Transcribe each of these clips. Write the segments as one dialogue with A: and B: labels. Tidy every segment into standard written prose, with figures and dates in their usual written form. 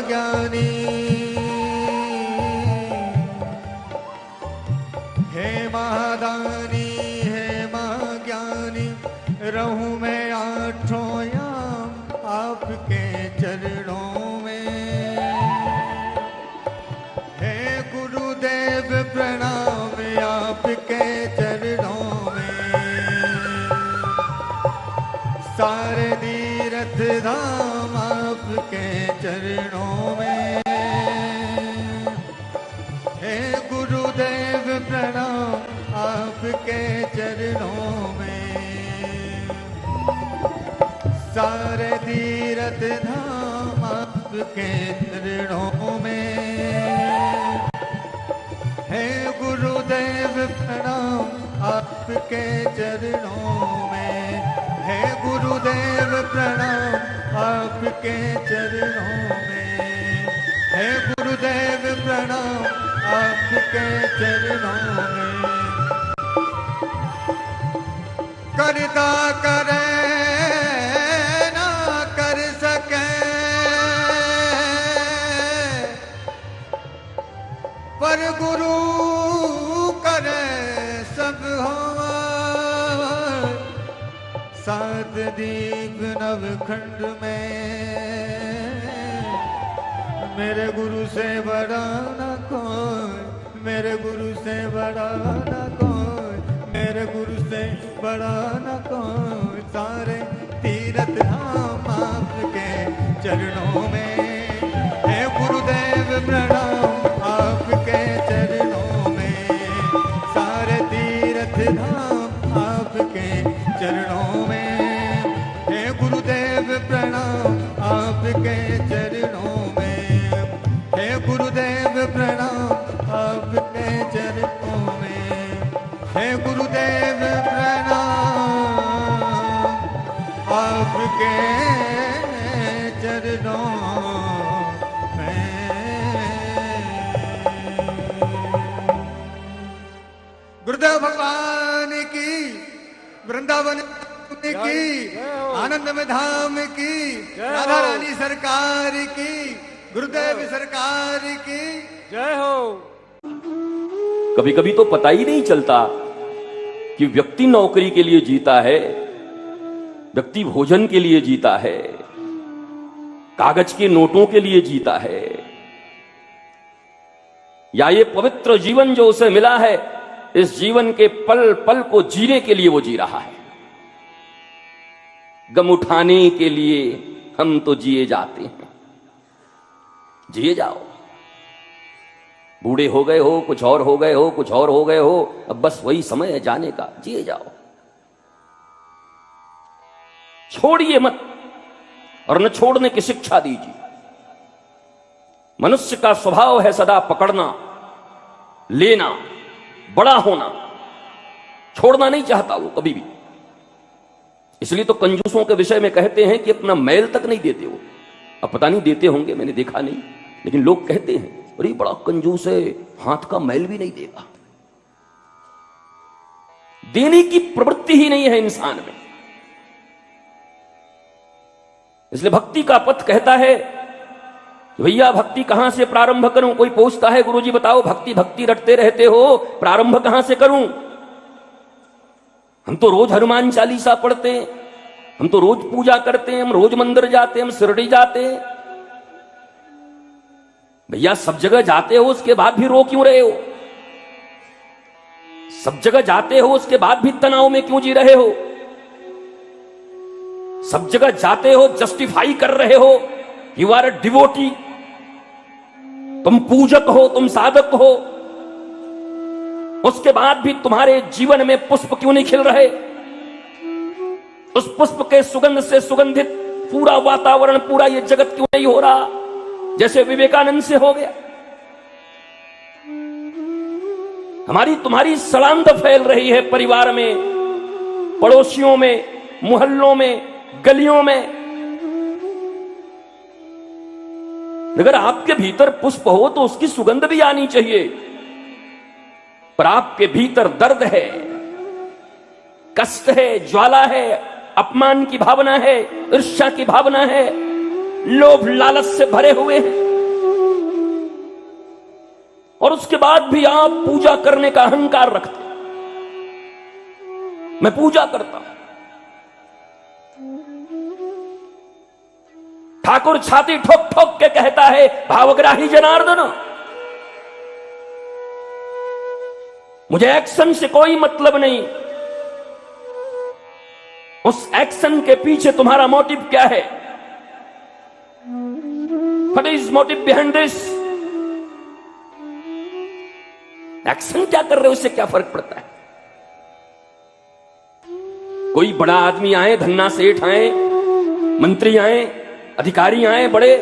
A: महाज्ञानी, हे महादानी, हे महाज्ञानी, रहूं मैं आठों याम आपके चरणों में। हे गुरुदेव प्रणाम आपके चरणों में। सारे तीर्थ धाम आपके चरणों में। हे गुरुदेव प्रणाम आपके चरणों में। सारे तीर्थ धाम आपके चरणों में। हे गुरुदेव प्रणाम आपके चरणों में। हे गुरुदेव प्रणाम आपके चरणों में। हे गुरुदेव प्रणाम आपके चरणों में। करता करे ना कर सके, पर गुरु करे सब होवा। सात दीप नवखंड में मेरे गुरु से बड़ा न कोई, मेरे गुरु से बड़ा न कोई, मेरे गुरु से बड़ा न कोई। सारे तीर्थ धाम आपके चरणों में। हे गुरुदेव प्रणाम आपके चरणों में। सारे तीर्थ धाम आपके चरणों में। हे गुरुदेव प्रणाम आपके चरणों में। हे गुरुदेव प्रणाम आपके चरणों में। हे गुरुदेव प्रणाम आपके चरणों में। गुरुदेव भगवान की, वृंदावन की, आनंद में धाम की, राधा रानी सरकार की, गुरुदेव सरकार की
B: जय हो।
C: कभी कभी तो पता ही नहीं चलता कि व्यक्ति नौकरी के लिए जीता है, व्यक्ति भोजन के लिए जीता है, कागज के नोटों के लिए जीता है, या ये पवित्र जीवन जो उसे मिला है, इस जीवन के पल पल को जीने के लिए वो जी रहा है। गम उठाने के लिए हम तो जिए जाते हैं। जिए जाओ। बूढ़े हो गए हो, कुछ और हो गए हो, कुछ और हो गए हो, अब बस वही समय है जाने का। जिए जाओ, छोड़िए मत, और न छोड़ने की शिक्षा दीजिए। मनुष्य का स्वभाव है सदा पकड़ना, लेना, बड़ा होना। छोड़ना नहीं चाहता वो कभी भी। इसलिए तो कंजूसों के विषय में कहते हैं कि अपना मैल तक नहीं देते वो। अब पता नहीं देते होंगे, मैंने देखा नहीं, लेकिन लोग कहते हैं अरे बड़ा कंजूस है, हाथ का मैल भी नहीं देगा। देने की प्रवृत्ति ही नहीं है इंसान में। इसलिए भक्ति का पथ कहता है भैया भक्ति कहां से प्रारंभ करूं। कोई पूछता है गुरुजी बताओ भक्ति भक्ति रटते रहते हो, प्रारंभ कहां से करूं। हम तो रोज हनुमान चालीसा पढ़ते हैं, हम तो रोज पूजा करते हैं, हम रोज मंदिर जाते हैं, हम शिरडी जाते हैं। भैया सब जगह जाते हो, उसके बाद भी रो क्यों रहे हो। सब जगह जाते हो, उसके बाद भी तनाव में क्यों जी रहे हो। सब जगह जाते हो, जस्टिफाई कर रहे हो, यू आर अ डिवोटी, तुम पूजक हो, तुम साधक हो, उसके बाद भी तुम्हारे जीवन में पुष्प क्यों नहीं खिल रहे। उस पुष्प के सुगंध से सुगंधित पूरा वातावरण, पूरा ये जगत क्यों नहीं हो रहा जैसे विवेकानंद से हो गया। हमारी तुम्हारी सड़ांध फैल रही है परिवार में, पड़ोसियों में, मोहल्लों में, गलियों में। अगर आपके भीतर पुष्प हो तो उसकी सुगंध भी आनी चाहिए, पर आपके भीतर दर्द है, कष्ट है, ज्वाला है, अपमान की भावना है, ईर्ष्या की भावना है, लोभ लालच से भरे हुए हैं। और उसके बाद भी आप पूजा करने का अहंकार रखते। मैं पूजा करता हूं। ठाकुर छाती ठोक ठोक के कहता है, भावग्राही जनार्दन, मुझे एक्शन से कोई मतलब नहीं। उस एक्शन के पीछे तुम्हारा मोटिव क्या है? What is motive behind this? Action क्या कर रहे हो, उससे क्या फर्क पड़ता है? कोई बड़ा आदमी आए, धन्ना सेठ आए, मंत्री आए, अधिकारी आए बड़े,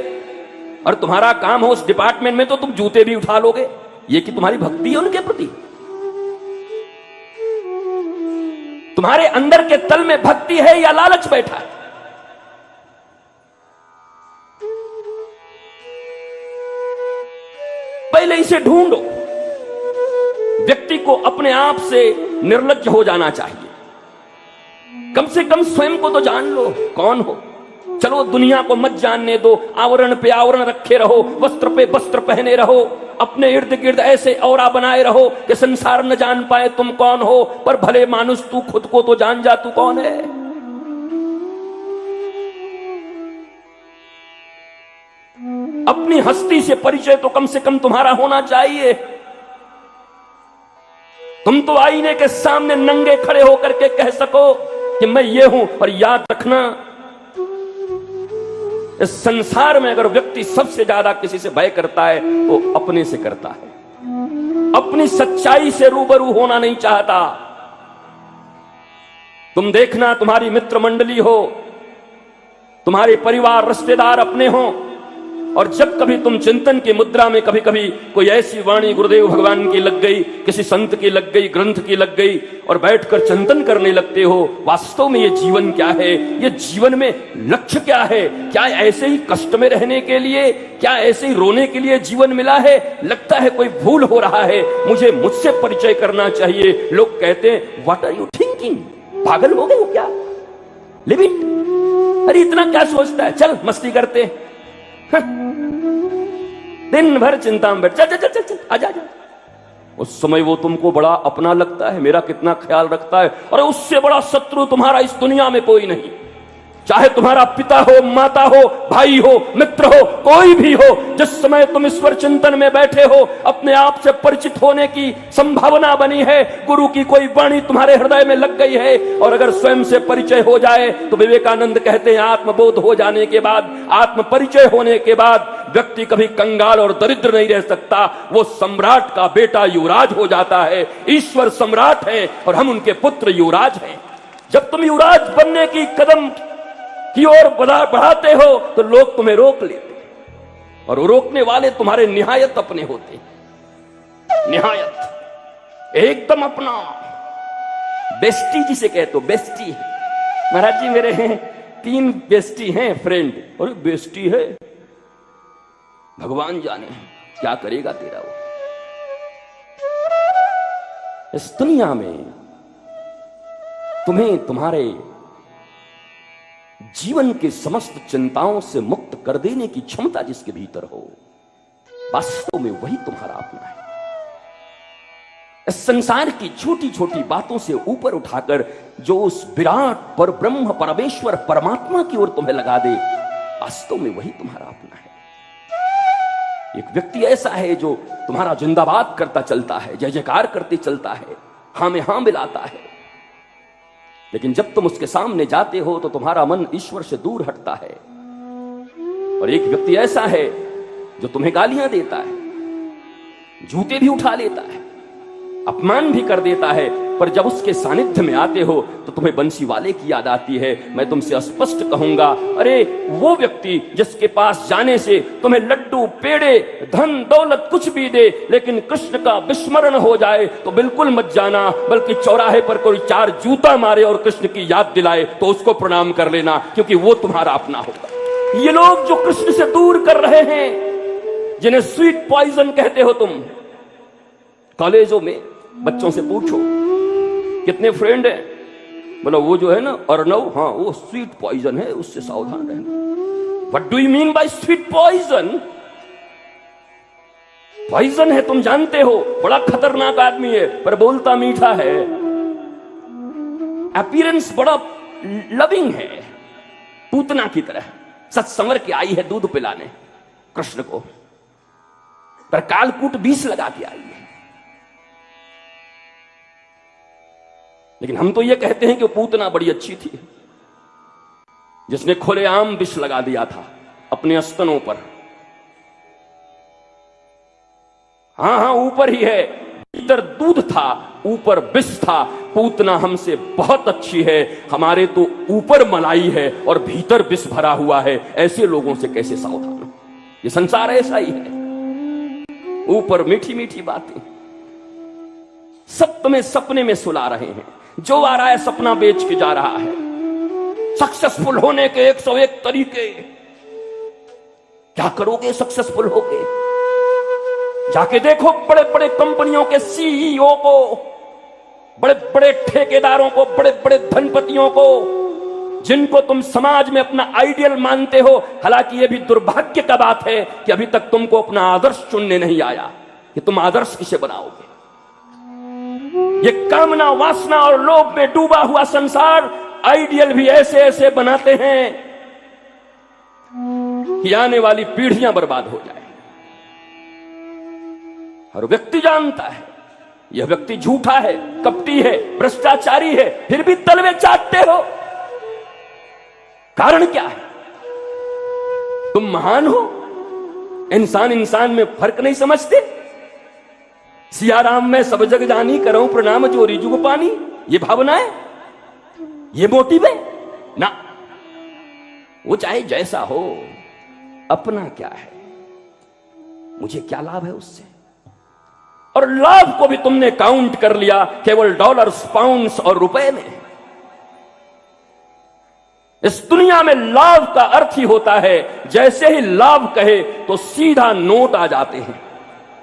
C: और तुम्हारा काम हो उस डिपार्टमेंट में, तो तुम जूते भी उठा लोगे। ये कि तुम्हारी भक्ति है उनके प्रति? तुम्हारे अंदर के तल में भक्ति है या लालच बैठा है? पहले इसे ढूंढो। व्यक्ति को अपने आप से निर्लज्ज हो जाना चाहिए। कम से कम स्वयं को तो जान लो कौन हो। चलो दुनिया को मत जानने दो, आवरण पे आवरण रखे रहो, वस्त्र पे वस्त्र पहने रहो, अपने इर्द गिर्द ऐसे औरा बनाए रहो कि संसार न जान पाए तुम कौन हो। पर भले मानुष, तू खुद को तो जान जा, तू कौन है। अपनी हस्ती से परिचय तो कम से कम तुम्हारा होना चाहिए। तुम तो आईने के सामने नंगे खड़े होकर के कह सको कि मैं ये हूं। और याद रखना, इस संसार में अगर व्यक्ति सबसे ज्यादा किसी से भय करता है वो अपने से करता है। अपनी सच्चाई से रूबरू होना नहीं चाहता। तुम देखना, तुम्हारी मित्र मंडली हो, तुम्हारे परिवार रिश्तेदार अपने हो, और जब कभी तुम चिंतन की मुद्रा में कभी कभी कोई ऐसी वाणी गुरुदेव भगवान की लग गई, किसी संत की लग गई, ग्रंथ की लग गई, और बैठकर चिंतन करने लगते हो, वास्तव में ये जीवन क्या है, ये जीवन में लक्ष्य क्या है, क्या ऐसे ही कष्ट में रहने के लिए, क्या ऐसे ही रोने के लिए जीवन मिला है? लगता है कोई भूल हो रहा है, मुझे मुझसे परिचय करना चाहिए। लोग कहते हैं, व्हाट आर यू थिंकिंग? पागल हो गए हो क्या? Live it. अरे इतना क्या सोचता है, चल मस्ती करते हैं। दिन भर चिंता में बैठ, चल चल चल चल आजा आजा। उस समय वो तुमको बड़ा अपना लगता है, मेरा कितना ख्याल रखता है। और उससे बड़ा शत्रु तुम्हारा इस दुनिया में कोई नहीं। चाहे तुम्हारा पिता हो, माता हो, भाई हो, मित्र हो, कोई भी हो, जिस समय तुम ईश्वर चिंतन में बैठे हो, अपने आप से परिचित होने की संभावना बनी है, गुरु की कोई वाणी तुम्हारे हृदय में लग गई है, और अगर स्वयं से परिचय हो जाए तो विवेकानंद कहते हैं, आत्मबोध हो जाने के बाद, आत्म परिचय होने के बाद व्यक्ति कभी कंगाल और दरिद्र नहीं रह सकता। वो सम्राट का बेटा युवराज हो जाता है। ईश्वर सम्राट है और हम उनके पुत्र युवराज हैं। जब तुम युवराज बनने की कदम की ओर बढ़ाते हो तो लोग तुम्हें रोक लेते, और रोकने वाले तुम्हारे निहायत अपने होते, निहायत एकदम अपना। बेस्टी जिसे कहते हो, बेस्टी। महाराज जी मेरे हैं 3 बेस्टी हैं, फ्रेंड। और बेस्टी है, भगवान जाने क्या करेगा तेरा वो। इस दुनिया में तुम्हें तुम्हारे जीवन के समस्त चिंताओं से मुक्त कर देने की क्षमता जिसके भीतर हो, वास्तव में वही तुम्हारा अपना है। इस संसार की छोटी छोटी बातों से ऊपर उठाकर जो उस विराट पर ब्रह्म परमेश्वर परमात्मा की ओर तुम्हें लगा दे, वास्तव में वही तुम्हारा अपना है। एक व्यक्ति ऐसा है जो तुम्हारा जिंदाबाद करता चलता है, जय जयकार करते चलता है, हां में हां मिलाता है, लेकिन जब तुम उसके सामने जाते हो तो तुम्हारा मन ईश्वर से दूर हटता है। और एक व्यक्ति ऐसा है जो तुम्हें गालियां देता है, जूते भी उठा लेता है, अपमान भी कर देता है, पर जब उसके सानिध्य में आते हो तो तुम्हें बंसी वाले की याद आती है। मैं तुमसे स्पष्ट कहूंगा, अरे वो व्यक्ति जिसके पास जाने से तुम्हें लड्डू, पेड़े, धन दौलत कुछ भी दे, लेकिन कृष्ण का विस्मरण हो जाए तो बिल्कुल मत जाना, बल्कि चौराहे पर कोई 4 जूता मारे और कृष्ण की याद दिलाए तो उसको प्रणाम कर लेना, क्योंकि वो तुम्हारा अपना होगा। ये लोग जो कृष्ण से दूर कर रहे हैं, जिन्हें स्वीट पॉइजन कहते हो तुम, कॉलेजों में बच्चों से पूछो कितने फ्रेंड हैं, बोलो वो जो है ना अर्णव, हाँ वो स्वीट पॉइजन है, उससे सावधान रहना। What do you mean by sweet poison? Poison है, तुम जानते हो, बड़ा खतरनाक आदमी है, पर बोलता मीठा है। अपीयरेंस बड़ा लविंग है, पूतना की तरह सच संवर के आई है दूध पिलाने कृष्ण को, पर कालकूट 20 लगा के आई है। लेकिन हम तो ये कहते हैं कि पूतना बड़ी अच्छी थी, जिसने खुलेआम विष लगा दिया था अपने स्तनों पर। हां, ऊपर ही है, भीतर दूध था, ऊपर विष था। पूतना हमसे बहुत अच्छी है, हमारे तो ऊपर मलाई है और भीतर विष भरा हुआ है। ऐसे लोगों से कैसे सावधान हो? ये संसार ऐसा ही है, ऊपर मीठी मीठी बातें, सब तुम्हें सपने में सुला रहे हैं। जो आ रहा है सपना बेच के जा रहा है। सक्सेसफुल होने के 101 तरीके। क्या करोगे सक्सेसफुल होके? जाके देखो बड़े बड़े कंपनियों के सीईओ को, बड़े बड़े ठेकेदारों को, बड़े बड़े धनपतियों को, जिनको तुम समाज में अपना आइडियल मानते हो। हालांकि यह भी दुर्भाग्य का बात है कि अभी तक तुमको अपना आदर्श चुनने नहीं आया कि तुम आदर्श किसे बनाओगे। ये कामना, वासना और लोभ में डूबा हुआ संसार आइडियल भी ऐसे ऐसे बनाते हैं कि आने वाली पीढ़ियां बर्बाद हो जाए। और व्यक्ति जानता है यह व्यक्ति झूठा है, कपटी है, भ्रष्टाचारी है, फिर भी तलवे चाटते हो। कारण क्या है? तुम महान हो, इंसान इंसान में फर्क नहीं समझते। सियाराम में सब जग जानी, करो प्रणाम जोरी जुग पानी। ये भावना है, ये मोटिव है ना। वो चाहे जैसा हो, अपना क्या है, मुझे क्या लाभ है उससे। और लाभ को भी तुमने काउंट कर लिया केवल डॉलर्स, पाउंड्स और रुपए में। इस दुनिया में लाभ का अर्थ ही होता है, जैसे ही लाभ कहे तो सीधा नोट आ जाते हैं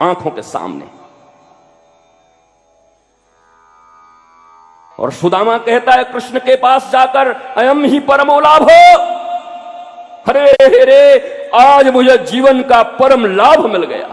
C: आंखों के सामने। और सुदामा कहता है कृष्ण के पास जाकर, अयम ही परमो लाभ हो। अरे रे, आज मुझे जीवन का परम लाभ मिल गया।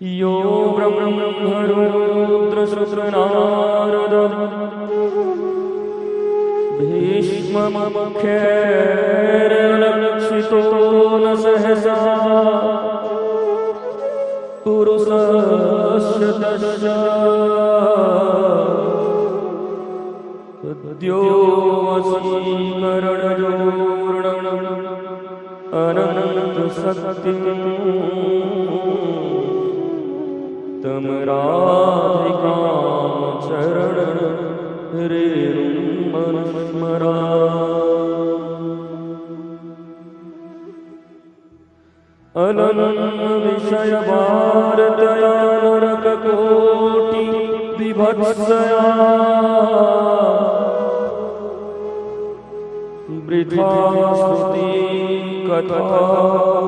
B: यो ब्रह्मरुद्रसुरनारद भीष्ममखेरलक्षितो न सहसा पुरुषस्य दश द्यो वशीकरणजोर्णम् अनन्तशक्तिम् तम राधिकां चरण रेणुमनुस्मरा। अनन्न विषय भारतया नरक कोटि विभत्सया वृथा श्रुति कथा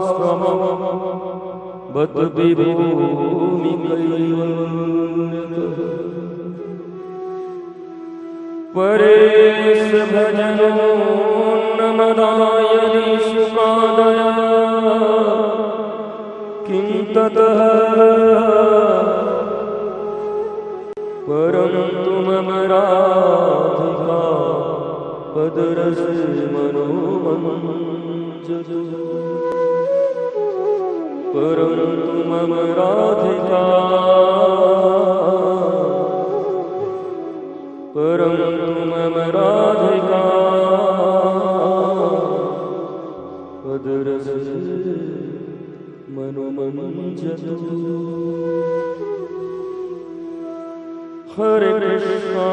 B: समम बत विभूमि कैवल्यतः परेश भजनो नमदायनि सुखादया किं ततः परन्तु मम राधिका पदरस मनोमञ्जतु परन्तु मम राधिका परन्तु मम राधिका पदरस मनोमञ्जतु हरे कृष्णा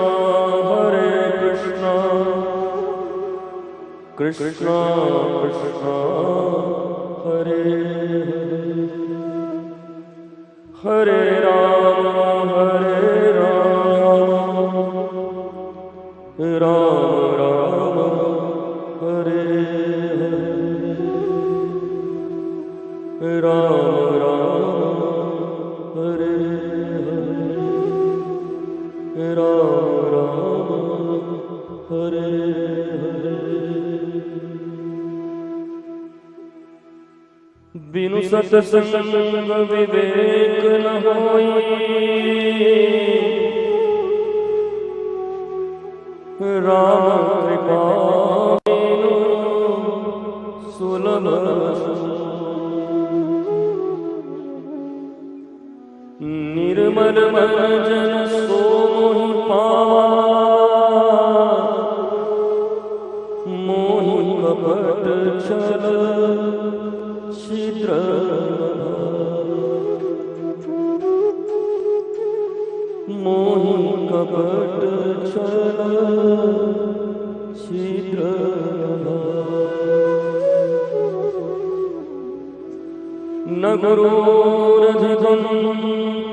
B: कृष्णा कृष्णा हरे हरे हरे राम राम राम हरे हरे राम राम हरे हरे राम राम हरे हरे बिनु सत्संग विवेक न होई राम कृपा बिनु सुलभ निर्मल मन जन सो मोहि पावा मोहि कपट छल छिद्र मोहि कपट छल छिद्र न गुरोरधिकं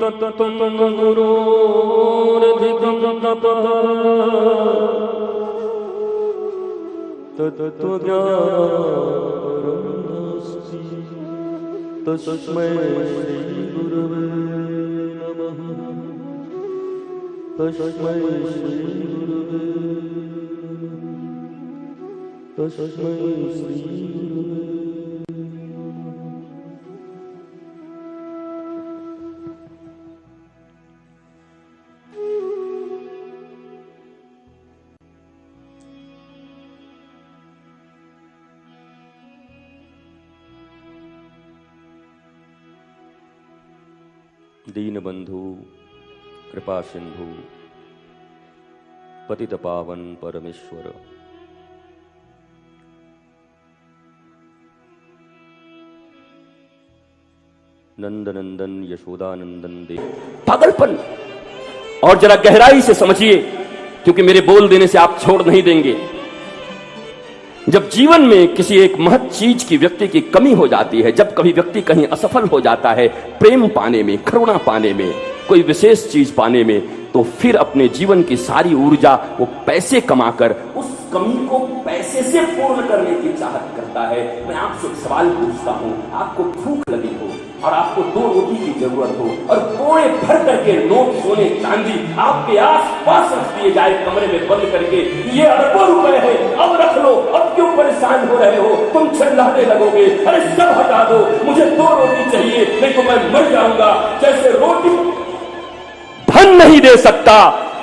B: तत्त्वं गुरोरधिकं तपः तत्त्वज्ञानं नास्ति तस्मै श्री गुरवे नमः तस्मै श्री गुरवे नमः तस्मै श्री गुरवे
C: दीनबंधु कृपा सिंधु पतित पावन परमेश्वर नंदनंदन यशोदानंदन देव पागलपन। और जरा गहराई से समझिए, क्योंकि मेरे बोल देने से आप छोड़ नहीं देंगे। जब जीवन में किसी एक महत चीज की व्यक्ति की कमी हो जाती है, जब कभी व्यक्ति कहीं असफल हो जाता है प्रेम पाने में, करुणा पाने में, कोई विशेष चीज पाने में, तो फिर अपने जीवन की सारी ऊर्जा वो पैसे कमाकर उस कमी को पैसे से पूर्ण करने की चाहत करता है। मैं आपसे एक सवाल पूछता हूं, आपको भूख लगी हो और आपको 2 रोटी की जरूरत हो और कोड़े भर करके नोट सोने चांदी आपके आस पास रख दिए जाए कमरे में बंद करके, ये अरबों रुपए है, अब रख लो, अब क्यों परेशान हो रहे हो, तुम चिल्लाने लगोगे, अरे सब हटा दो, मुझे 2 रोटी चाहिए नहीं तो मैं मर जाऊंगा। जैसे रोटी धन नहीं दे सकता,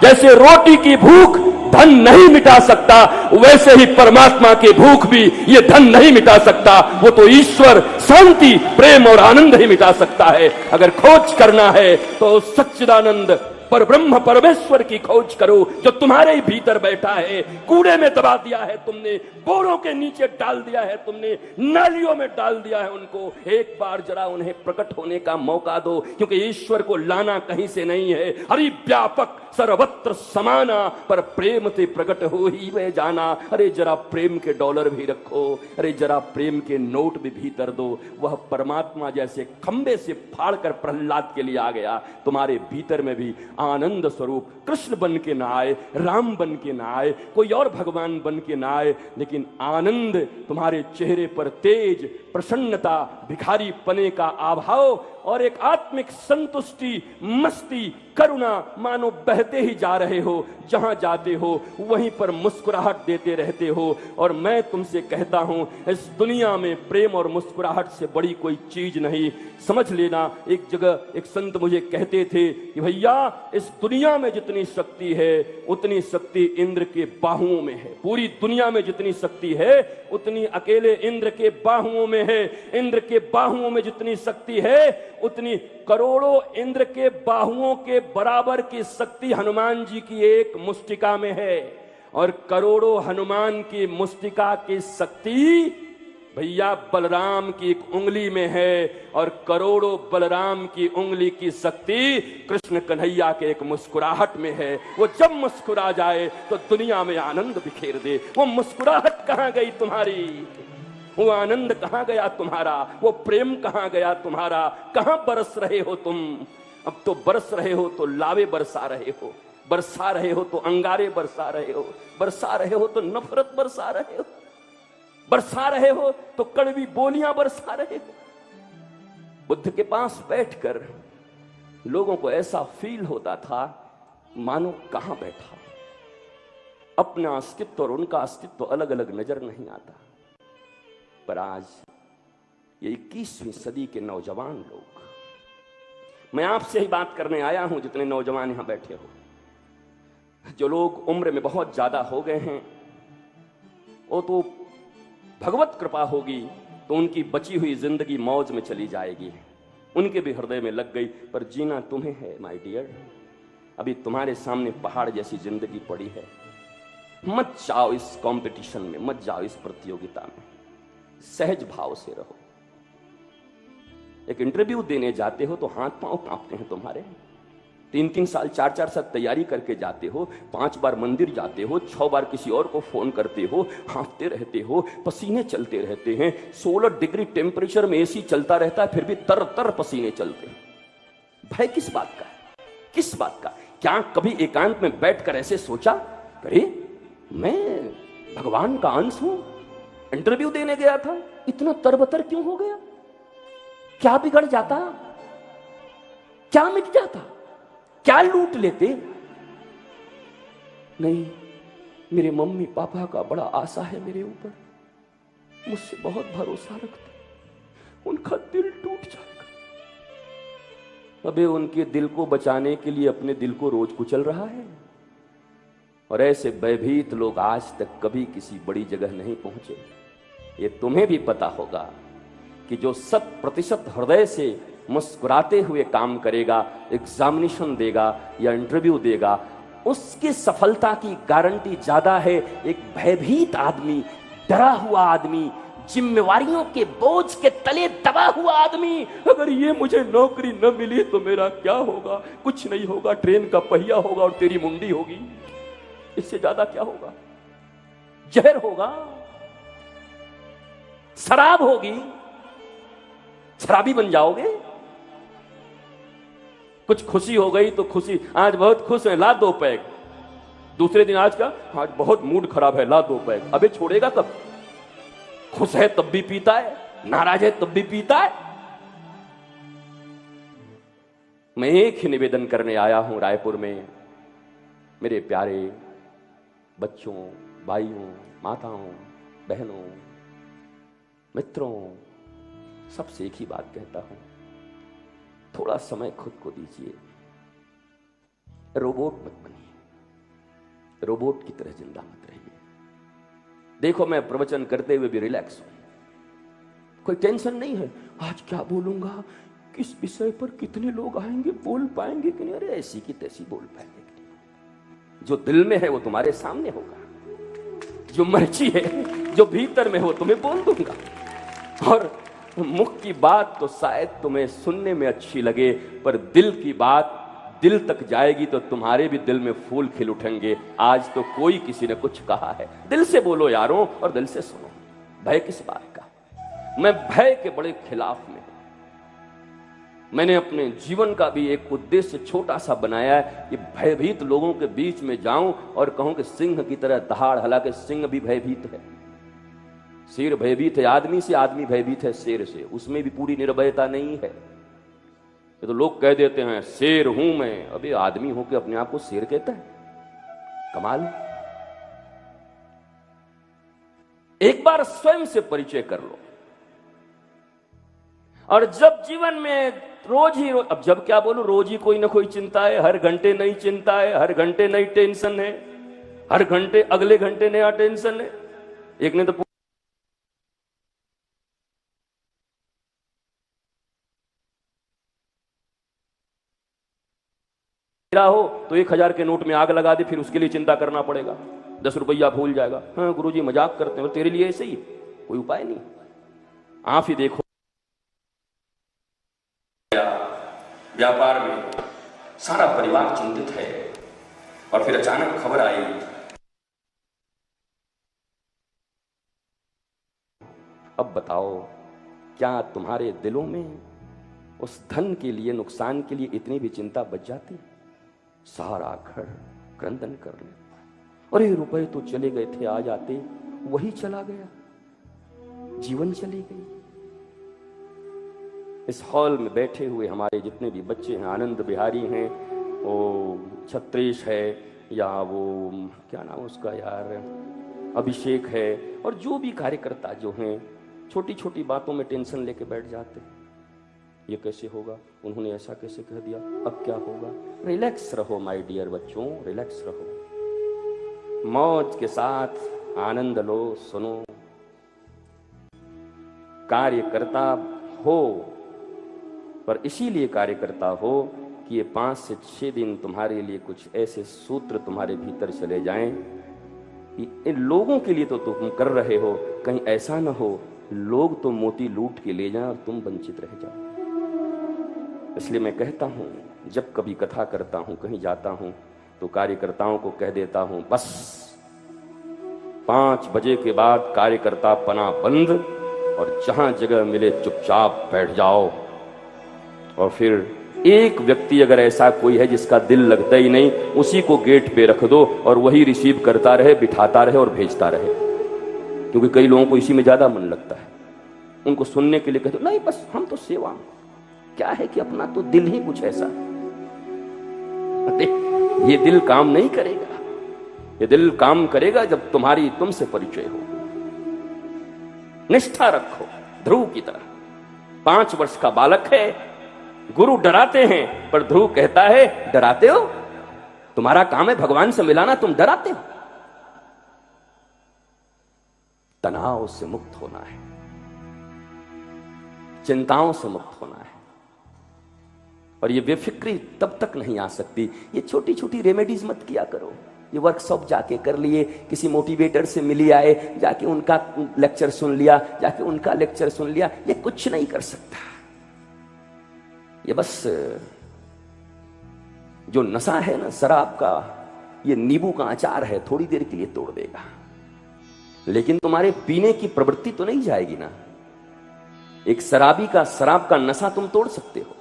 C: जैसे रोटी की भूख धन नहीं मिटा सकता, वैसे ही परमात्मा की भूख भी ये धन नहीं मिटा सकता। वो तो ईश्वर शांति, प्रेम और आनंद ही मिटा सकता है। अगर खोज करना है तो सच्चिदानंद पर ब्रह्म परमेश्वर की खोज करो जो तुम्हारे ही भीतर बैठा है। कूड़े में दबा दिया है तुमने, बोरों के नीचे डाल दिया है तुमने, नालियों में डाल दिया है उनको। एक बार जरा उन्हें प्रकट होने का मौका दो, क्योंकि ईश्वर को लाना कहीं से नहीं है। हरि व्यापक सर्वत्र समाना, पर प्रेम से प्रकट हो ही वे जाना। अरे जरा प्रेम के डॉलर भी रखो, अरे जरा प्रेम के नोट भी भीतर दो। वह परमात्मा जैसे खंबे से फाड़ कर प्रहलाद के लिए आ गया, तुम्हारे भीतर में भी आनंद स्वरूप कृष्ण बन के ना आए, राम बन के ना आए, कोई और भगवान बन के ना आए, लेकिन आनंद तुम्हारे चेहरे पर तेज, प्रसन्नता, भिखारी पने का अभाव और एक आत्मिक संतुष्टि, मस्ती, करुणा, मानो बहते ही जा रहे हो। जहां जाते हो वहीं पर मुस्कुराहट देते रहते हो। और मैं तुमसे कहता हूं, इस दुनिया में प्रेम और मुस्कुराहट से बड़ी कोई चीज नहीं। समझ लेना, एक जगह एक संत मुझे कहते थे कि भैया इस दुनिया में जितनी शक्ति है उतनी शक्ति इंद्र के बाहुओं में है। पूरी दुनिया में जितनी शक्ति है उतनी अकेले इंद्र के बाहुओं में है। इंद्र के बाहुओं में जितनी शक्ति है उतनी करोड़ों इंद्र के बाहुओं के बराबर की शक्ति हनुमान जी की एक मुष्टिका में है। और करोड़ों हनुमान की मुष्टिका की शक्ति भैया बलराम की एक उंगली में है। और करोड़ों बलराम की उंगली की शक्ति कृष्ण कन्हैया के एक मुस्कुराहट में है। वो जब मुस्कुरा जाए तो दुनिया में आनंद बिखेर दे। वो मुस्कुराहट कहां गई तुम्हारी? वो आनंद कहां गया तुम्हारा? वो प्रेम कहां गया तुम्हारा? कहां बरस रहे हो तुम? अब तो बरस रहे हो तो लावे बरसा रहे हो, बरसा रहे हो तो अंगारे बरसा रहे हो, बरसा रहे हो तो नफरत बरसा रहे हो, बरसा रहे हो तो कड़वी बोलियां बरसा रहे हो। बुद्ध के पास बैठकर लोगों को ऐसा फील होता था मानो कहां बैठा। अपना अस्तित्व और उनका अस्तित्व अलग अलग नजर नहीं आता। पर आज ये 21वीं सदी के नौजवान लोग, मैं आपसे ही बात करने आया हूं जितने नौजवान यहां बैठे हो, जो लोग उम्र में बहुत ज्यादा हो गए हैं, वो तो भगवत कृपा होगी तो उनकी बची हुई जिंदगी मौज में चली जाएगी, उनके भी हृदय में लग गई। पर जीना तुम्हें है माय डियर। अभी तुम्हारे सामने पहाड़ जैसी जिंदगी पड़ी है। मत जाओ इस कंपटीशन में, मत जाओ इस प्रतियोगिता में, सहज भाव से रहो। एक इंटरव्यू देने जाते हो तो हाथ पांव कांपते हैं तुम्हारे। 3-3 साल 4-4 साल तैयारी करके जाते हो, 5 बार मंदिर जाते हो, 6 बार किसी और को फोन करते हो, हाँफते रहते हो, पसीने चलते रहते हैं। 16 डिग्री टेम्परेचर में एसी चलता रहता है, फिर भी तर तर पसीने चलते हैं। भय किस बात का? किस बात का? क्या कभी एकांत में बैठकर ऐसे सोचा, अरे मैं भगवान का अंश हूं, इंटरव्यू देने गया था, इतना तरबतर क्यों हो गया? क्या बिगड़ जाता? क्या मिट जाता? क्या लूट लेते? नहीं, मेरे मम्मी पापा का बड़ा आशा है मेरे ऊपर, मुझसे बहुत भरोसा रखते, उनका दिल टूट जाएगा। अबे उनके दिल को बचाने के लिए अपने दिल को रोज कुचल रहा है। और ऐसे भयभीत लोग आज तक कभी किसी बड़ी जगह नहीं पहुंचे। ये तुम्हें भी पता होगा कि जो 100% हृदय से मुस्कुराते हुए काम करेगा, एग्जामिनेशन देगा या इंटरव्यू देगा, उसकी सफलता की गारंटी ज्यादा है एक भयभीत आदमी, डरा हुआ आदमी, जिम्मेवारियों के बोझ के तले दबा हुआ आदमी। अगर ये मुझे नौकरी न मिली तो मेरा क्या होगा? कुछ नहीं होगा, ट्रेन का पहिया होगा और तेरी मुंडी होगी। इससे ज्यादा क्या होगा? जहर होगा, शराब होगी, शराबी बन जाओगे। कुछ खुशी हो गई तो खुशी, आज बहुत खुश है, ला 2 पैग। दूसरे दिन आज का, आज बहुत मूड खराब है, ला 2 पैग। अबे छोड़ेगा कब? खुश है तब भी पीता है, नाराज है तब भी पीता है। मैं एक ही निवेदन करने आया हूं रायपुर में, मेरे प्यारे बच्चों, भाइयों, माताओं, बहनों, मित्रों, सबसे एक ही बात कहता हूं, थोड़ा समय खुद को दीजिए। रोबोट मत बनिए, रोबोट की तरह जिंदा मत रहिए। देखो मैं प्रवचन करते हुए भी रिलैक्स हूं, कोई टेंशन नहीं है। आज क्या बोलूंगा, किस विषय पर कितने लोग आएंगे, बोल पाएंगे कि नहीं? अरे ऐसी की तैसी बोल पाएंगे कि नहीं? जो दिल में है वो तुम्हारे सामने होगा, जो मर्जी है जो भीतर में हो तुम्हें बोल दूंगा। और मुख की बात तो शायद तुम्हें सुनने में अच्छी लगे, पर दिल की बात दिल तक जाएगी तो तुम्हारे भी दिल में फूल खिल उठेंगे। आज तो कोई किसी ने कुछ कहा है, दिल से बोलो यारों और दिल से सुनो। भय किस बात का? मैं भय के बड़े खिलाफ में हूं। मैंने अपने जीवन का भी एक उद्देश्य छोटा सा बनाया है कि भयभीत लोगों के बीच में जाऊं और कहूं कि सिंह की तरह दहाड़। हालांकि सिंह भी भयभीत है, शेर भयभीत है आदमी से, आदमी भयभीत है शेर से, उसमें भी पूरी निर्भयता नहीं है। ये तो लोग कह देते हैं शेर हूं मैं, अबे आदमी होकर अपने आप को शेर कहता है, कमाल। एक बार स्वयं से परिचय कर लो। और जब जीवन में रोज ही अब जब क्या बोलूं, रोज ही कोई ना कोई चिंता है, हर घंटे नई चिंता है, हर घंटे नई टेंशन है, हर घंटे अगले घंटे नया टेंशन है। एक ने तो हो तो 1000 के नोट में आग लगा दे, फिर उसके लिए चिंता करना पड़ेगा, 10 रुपया भूल जाएगा। हाँ गुरुजी मजाक करते हैं, तेरे लिए ऐसे ही कोई उपाय नहीं। आप ही देखो व्यापार में सारा परिवार चिंतित है और फिर अचानक खबर आई, अब बताओ क्या तुम्हारे दिलों में उस धन के लिए, नुकसान के लिए इतनी भी चिंता बच जाती? सारा घर क्रंदन कर ले, अरे रुपए तो चले गए थे, आ जाते, वही चला गया, जीवन चली गई। इस हॉल में बैठे हुए हमारे जितने भी बच्चे हैं, आनंद बिहारी हैं, वो छत्रेश है, या वो क्या नाम उसका यार, अभिषेक है, और जो भी कार्यकर्ता जो हैं, छोटी छोटी बातों में टेंशन लेके बैठ जाते हैं। ये कैसे होगा, उन्होंने ऐसा कैसे कह दिया, अब क्या होगा? रिलैक्स रहो माय डियर बच्चों, रिलैक्स रहो, मौज के साथ आनंद लो, सुनो। कार्यकर्ता हो, पर इसीलिए कार्यकर्ता हो कि ये 5 से 6 दिन तुम्हारे लिए कुछ ऐसे सूत्र तुम्हारे भीतर चले जाएं कि इन लोगों के लिए तो तुम कर रहे हो, कहीं ऐसा ना हो लोग तो मोती लूट के ले जाएं और तुम वंचित रह जाओ। इसलिए मैं कहता हूं, जब कभी कथा करता हूं, कहीं जाता हूं, तो कार्यकर्ताओं को कह देता हूं, बस 5 बजे के बाद कार्यकर्ता पना बंद, और जहां जगह मिले चुपचाप बैठ जाओ। और फिर एक व्यक्ति अगर ऐसा कोई है जिसका दिल लगता ही नहीं, उसी को गेट पे रख दो और वही रिसीव करता रहे, बिठाता रहे और भेजता रहे। क्योंकि कई लोगों को इसी में ज्यादा मन लगता है, उनको सुनने के लिए कहते नहीं बस हम तो सेवा में। क्या है कि अपना तो दिल ही कुछ ऐसा है, ये दिल काम नहीं करेगा। ये दिल काम करेगा जब तुम्हारी तुमसे परिचय हो। निष्ठा रखो ध्रुव की तरह। 5 वर्ष का बालक है, गुरु डराते हैं, पर ध्रुव कहता है डराते हो, तुम्हारा काम है भगवान से मिलाना, तुम डराते हो। तनाव से मुक्त होना है, चिंताओं से मुक्त होना है, और ये बेफिक्री तब तक नहीं आ सकती। ये छोटी छोटी रेमेडीज मत किया करो। ये वर्कशॉप जाके कर लिए, किसी मोटिवेटर से मिली आए, जाके उनका लेक्चर सुन लिया, जाके उनका लेक्चर सुन लिया, ये कुछ नहीं कर सकता। ये बस जो नशा है ना शराब का, ये नींबू का अचार है, थोड़ी देर के लिए तोड़ देगा, लेकिन तुम्हारे पीने की प्रवृत्ति तो नहीं जाएगी ना। एक शराबी का शराब का नशा तुम तोड़ सकते हो,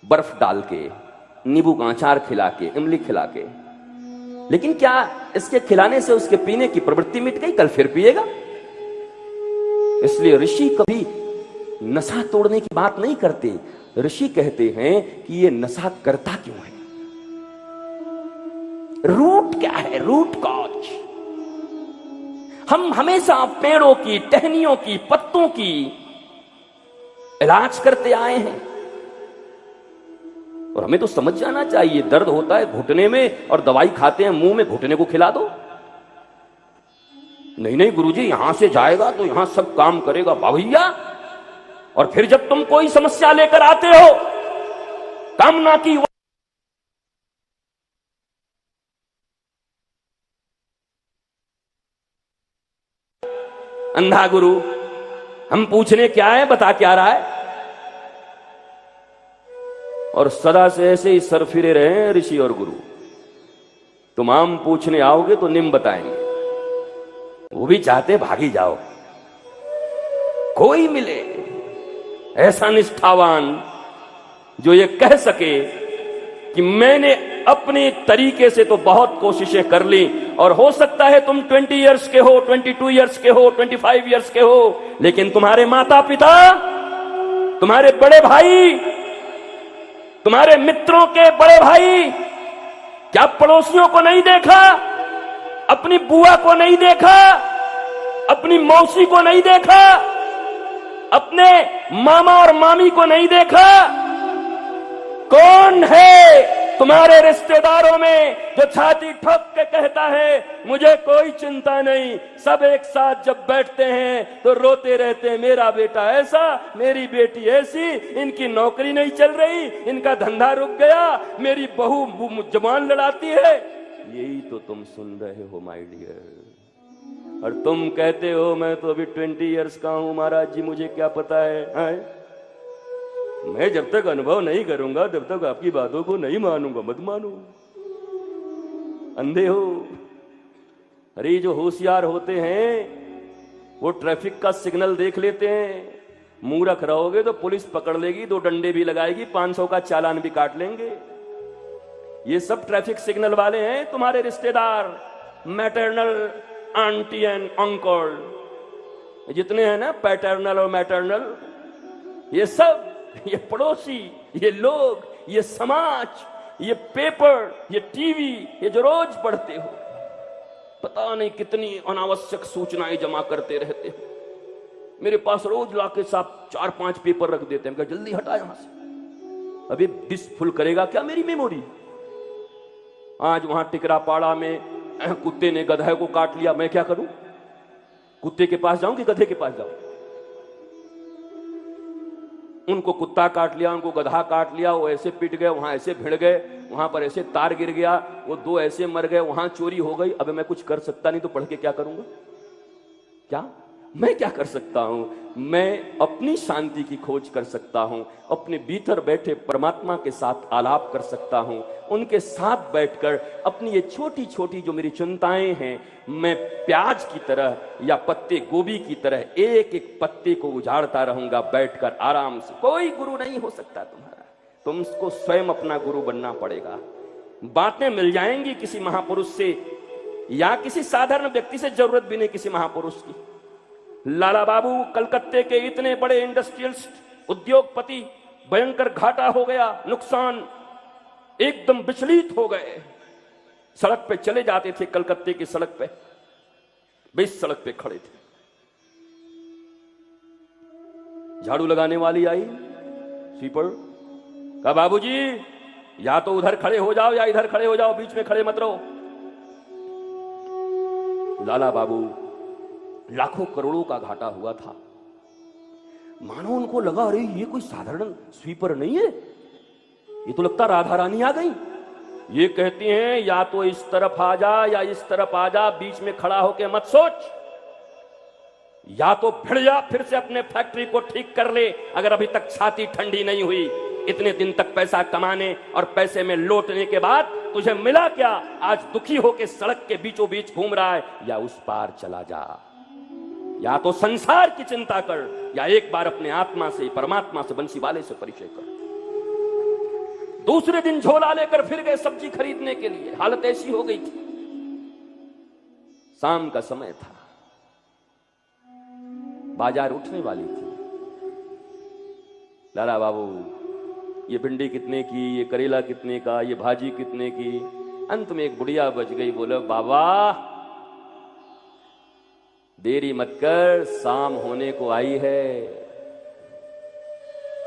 C: बर्फ डाल के, नींबू का अचार खिला के, इमली खिला के, लेकिन क्या इसके खिलाने से उसके पीने की प्रवृत्ति मिट गई? कल फिर पिएगा। इसलिए ऋषि कभी नशा तोड़ने की बात नहीं करते। ऋषि कहते हैं कि ये नशा करता क्यों है, रूट क्या है, रूट कॉज। हम हमेशा पेड़ों की, टहनियों की, पत्तों की इलाज करते आए हैं, और हमें तो समझ जाना चाहिए दर्द होता है घुटने में और दवाई खाते हैं मुंह में, घुटने को खिला दो। नहीं नहीं गुरुजी यहां से जाएगा तो यहां सब काम करेगा, भैया और फिर जब तुम कोई समस्या लेकर आते हो, कामना की अंधा गुरु, हम पूछने क्या है, बता क्या रहा है। और सदा से ऐसे ही सर फिरे रहे हैं ऋषि और गुरु। तुम आम पूछने आओगे तो निम बताएंगे, वो भी चाहते भागी जाओ। कोई मिले ऐसा निष्ठावान जो ये कह सके कि मैंने अपने तरीके से तो बहुत कोशिशें कर ली, और हो सकता है तुम 20 इयर्स के हो, 22 इयर्स के हो, 25 इयर्स के हो, लेकिन तुम्हारे माता पिता, तुम्हारे बड़े भाई, तुम्हारे मित्रों के बड़े भाई, क्या पड़ोसियों को नहीं देखा? अपनी बुआ को नहीं देखा? अपनी मौसी को नहीं देखा? अपने मामा और मामी को नहीं देखा? कौन है तुम्हारे रिश्तेदारों में जो छाती ठोक के कहता है मुझे कोई चिंता नहीं? सब एक साथ जब बैठते हैं तो रोते रहते हैं, मेरा बेटा ऐसा, मेरी बेटी ऐसी, इनकी नौकरी नहीं चल रही, इनका धंधा रुक गया, मेरी बहू जवान लड़ाती है। यही तो तुम सुन रहे हो माय डियर। और तुम कहते हो मैं तो अभी 20 इयर्स का हूं महाराज जी, मुझे क्या पता है? मैं जब तक अनुभव नहीं करूंगा तब तक आपकी बातों को नहीं मानूंगा। मत मानो, अंधे हो। अरे जो होशियार होते हैं वो ट्रैफिक का सिग्नल देख लेते हैं। मूर्ख रहोगे तो पुलिस पकड़ लेगी, 2 डंडे भी लगाएगी, 500 का चालान भी काट लेंगे। ये सब ट्रैफिक सिग्नल वाले हैं तुम्हारे रिश्तेदार, मैटरनल आंटी एंड अंकल जितने हैं ना, पैटर्नल और मैटरनल, ये सब, ये पड़ोसी, ये लोग, ये समाज, ये पेपर, ये टीवी, ये जो रोज पढ़ते हो, पता नहीं कितनी अनावश्यक सूचनाएं जमा करते रहते हो। मेरे पास रोज लाके साहब 4-5 पेपर रख देते हैं, जल्दी हटा यहां से, अभी डिस्क फुल करेगा क्या मेरी मेमोरी। आज वहां टिकरापाड़ा में कुत्ते ने गधे को काट लिया, मैं क्या करूं? कुत्ते के पास जाऊं कि गधे के पास जाऊं? उनको कुत्ता काट लिया, उनको गधा काट लिया, वो ऐसे पिट गए, वहां ऐसे भिड़ गए, वहां पर ऐसे तार गिर गया, वो 2 ऐसे मर गए, वहां चोरी हो गई। अब मैं कुछ कर सकता नहीं तो पढ़ के क्या करूंगा? क्या मैं क्या कर सकता हूं? मैं अपनी शांति की खोज कर सकता हूं, अपने भीतर बैठे परमात्मा के साथ आलाप कर सकता हूं, उनके साथ बैठकर अपनी ये छोटी छोटी जो मेरी चिंताएं हैं, मैं प्याज की तरह या पत्ते गोभी की तरह एक एक पत्ते को उजाड़ता रहूंगा बैठकर आराम से। कोई गुरु नहीं हो सकता तुम्हारा, तुमको स्वयं अपना गुरु बनना पड़ेगा। बातें मिल जाएंगी किसी महापुरुष से या किसी साधारण व्यक्ति से, जरूरत भी नहीं किसी महापुरुष की। लाला बाबू कलकत्ते के इतने बड़े इंडस्ट्रियलिस्ट, उद्योगपति, भयंकर घाटा हो गया, नुकसान, एकदम विचलित हो गए। सड़क पे चले जाते थे, कलकत्ते की सड़क पे, बीच सड़क पे खड़े थे। झाड़ू लगाने वाली आई, स्वीपर, कहा बाबूजी या तो उधर खड़े हो जाओ या इधर खड़े हो जाओ, बीच में खड़े मत रहो। लाला बाबू, लाखों करोड़ों का घाटा हुआ था, मानो उनको लगा अरे ये कोई साधारण स्वीपर नहीं है, ये तो लगता राधा रानी आ गई। ये कहती हैं या तो इस तरफ आ जा या इस तरफ आ जा, बीच में खड़ा होके मत सोच, या तो भिड़ जा, फिर से अपने फैक्ट्री को ठीक कर ले अगर अभी तक छाती ठंडी नहीं हुई। इतने दिन तक पैसा कमाने और पैसे में लौटने के बाद तुझे मिला क्या? आज दुखी होके सड़क के बीचों बीच घूम रहा है। या उस पार चला जा, या तो संसार की चिंता कर, या एक बार अपने आत्मा से, परमात्मा से, बंसी वाले से परिचय कर। दूसरे दिन झोला लेकर फिर गए सब्जी खरीदने के लिए। हालत ऐसी हो गई थी, शाम का समय था, बाजार उठने वाली थी। लाला बाबू, ये भिंडी कितने की, ये करेला कितने का, ये भाजी कितने की। अंत में एक बुढ़िया बच गई, बोले बाबा देरी मत कर, शाम होने को आई है,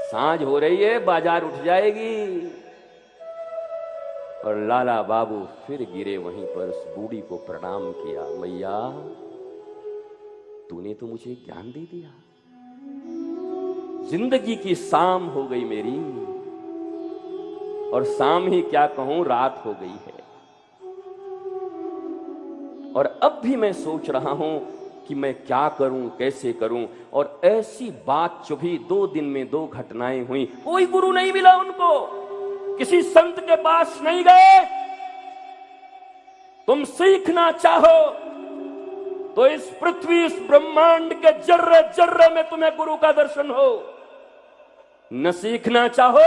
C: सांझ हो रही है, बाजार उठ जाएगी। और लाला बाबू फिर गिरे वहीं पर, उस बूढ़ी को प्रणाम किया, मैया तूने तो मुझे ज्ञान दे दिया, जिंदगी की शाम हो गई मेरी, और शाम ही क्या कहूं रात हो गई है। और अब भी मैं सोच रहा हूं कि मैं क्या करूं, कैसे करूं। और ऐसी बात जो भी 2 दिन में 2 घटनाएं हुई, कोई गुरु नहीं मिला उनको, किसी संत के पास नहीं गए। तुम सीखना चाहो तो इस पृथ्वी, इस ब्रह्मांड के जर्रे जर्रे में तुम्हें गुरु का दर्शन हो। न सीखना चाहो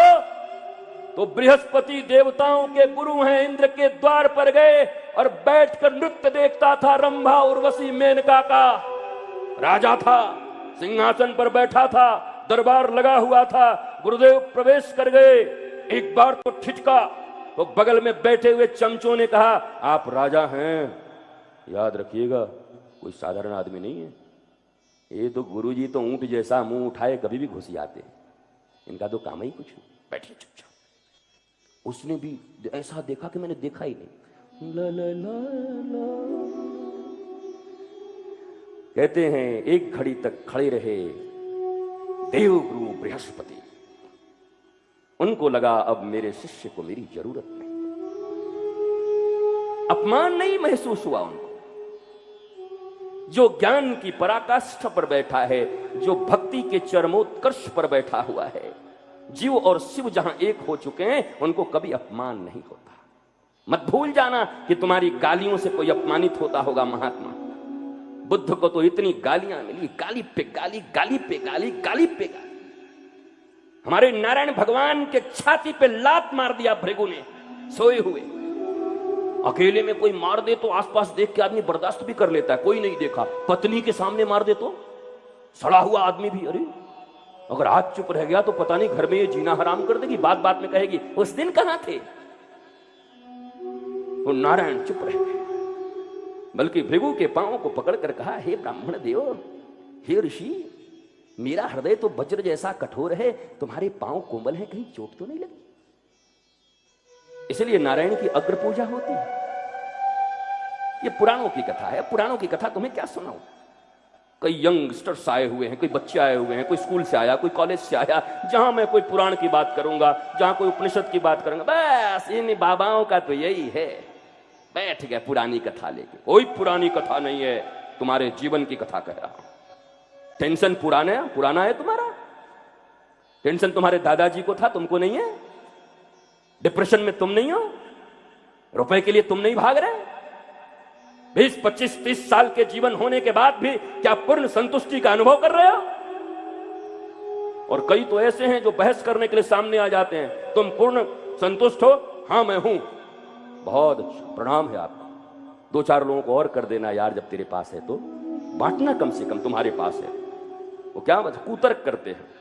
C: तो बृहस्पति देवताओं के गुरु हैं, इंद्र के द्वार पर गए और बैठकर नृत्य देखता था रंभा, उर्वशी, मेनका का। राजा था, सिंहासन पर बैठा था, दरबार लगा हुआ था। गुरुदेव प्रवेश कर गए, एक बार तो ठिठका, तो बगल में बैठे हुए चमचों ने कहा, आप राजा हैं, याद रखिएगा कोई साधारण आदमी नहीं है। ये तो गुरुजी तो ऊंट जैसा मुंह उठाए कभी भी घुस आते हैं, इनका तो काम ही कुछ नहीं, बैठिए चुपचाप। उसने भी ऐसा देखा कि मैंने देखा ही नहीं। ला ला ला ला। कहते हैं एक घड़ी तक खड़े रहे देव गुरु बृहस्पति। उनको लगा अब मेरे शिष्य को मेरी जरूरत नहीं। अपमान नहीं महसूस हुआ उनको। जो ज्ञान की पराकाष्ठा पर बैठा है, जो भक्ति के चरमोत्कर्ष पर बैठा हुआ है, जीव और शिव जहां एक हो चुके हैं, उनको कभी अपमान नहीं होता। मत भूल जाना कि तुम्हारी गालियों से कोई अपमानित होता होगा। महात्मा बुद्ध को तो इतनी गालियां मिली, गाली पे गाली, गाली पे गाली, गाली पे गाली। हमारे नारायण भगवान के छाती पे लात मार दिया भृगु ने सोए हुए। अकेले में कोई मार दे तो आसपास देख के आदमी बर्दाश्त भी कर लेता है, कोई नहीं देखा। पत्नी के सामने मार दे तो सड़ा हुआ आदमी भी, अरे अगर आज चुप रह गया तो पता नहीं घर में ये जीना हराम कर देगी, बात बात में कहेगी उस दिन कहां थे। वो नारायण चुप रह गए, बल्कि भृगु के पांवों को पकड़कर कहा, हे ब्राह्मण देव, हे ऋषि, मेरा हृदय तो वज्र जैसा कठोर है, तुम्हारे पांव कोमल हैं, कहीं चोट तो नहीं लगी। इसलिए नारायण की अग्र पूजा होती है। ये पुराणों की कथा है, पुराणों की कथा तुम्हें क्या सुनाऊं। कई यंगस्टर्स आए हुए हैं, कोई बच्चे आए हुए हैं, कोई स्कूल से आया, कोई कॉलेज से आया। जहां मैं कोई पुराण की बात करूंगा, जहां कोई उपनिषद की बात करूंगा, बस इन बाबाओं का तो यही है, बैठ गए पुरानी कथा लेके। कोई पुरानी कथा नहीं है, तुम्हारे जीवन की कथा कह रहा हूं। टेंशन पुराना है तुम्हारा। टेंशन तुम्हारे दादाजी को था, तुमको नहीं है। डिप्रेशन में तुम नहीं हो, रुपए के लिए तुम नहीं भाग रहे। 20, 25, 30 साल के जीवन होने के बाद भी क्या पूर्ण संतुष्टि का अनुभव कर रहे हो? और कई तो ऐसे हैं जो बहस करने के लिए सामने आ जाते हैं, तुम पूर्ण संतुष्ट हो? हाँ मैं हूं। बहुत अच्छा, प्रणाम है आपको। 2-4 लोगों को और कर देना यार, जब तेरे पास है तो बांटना, कम से कम तुम्हारे पास है। वो क्या कूतर्क करते हैं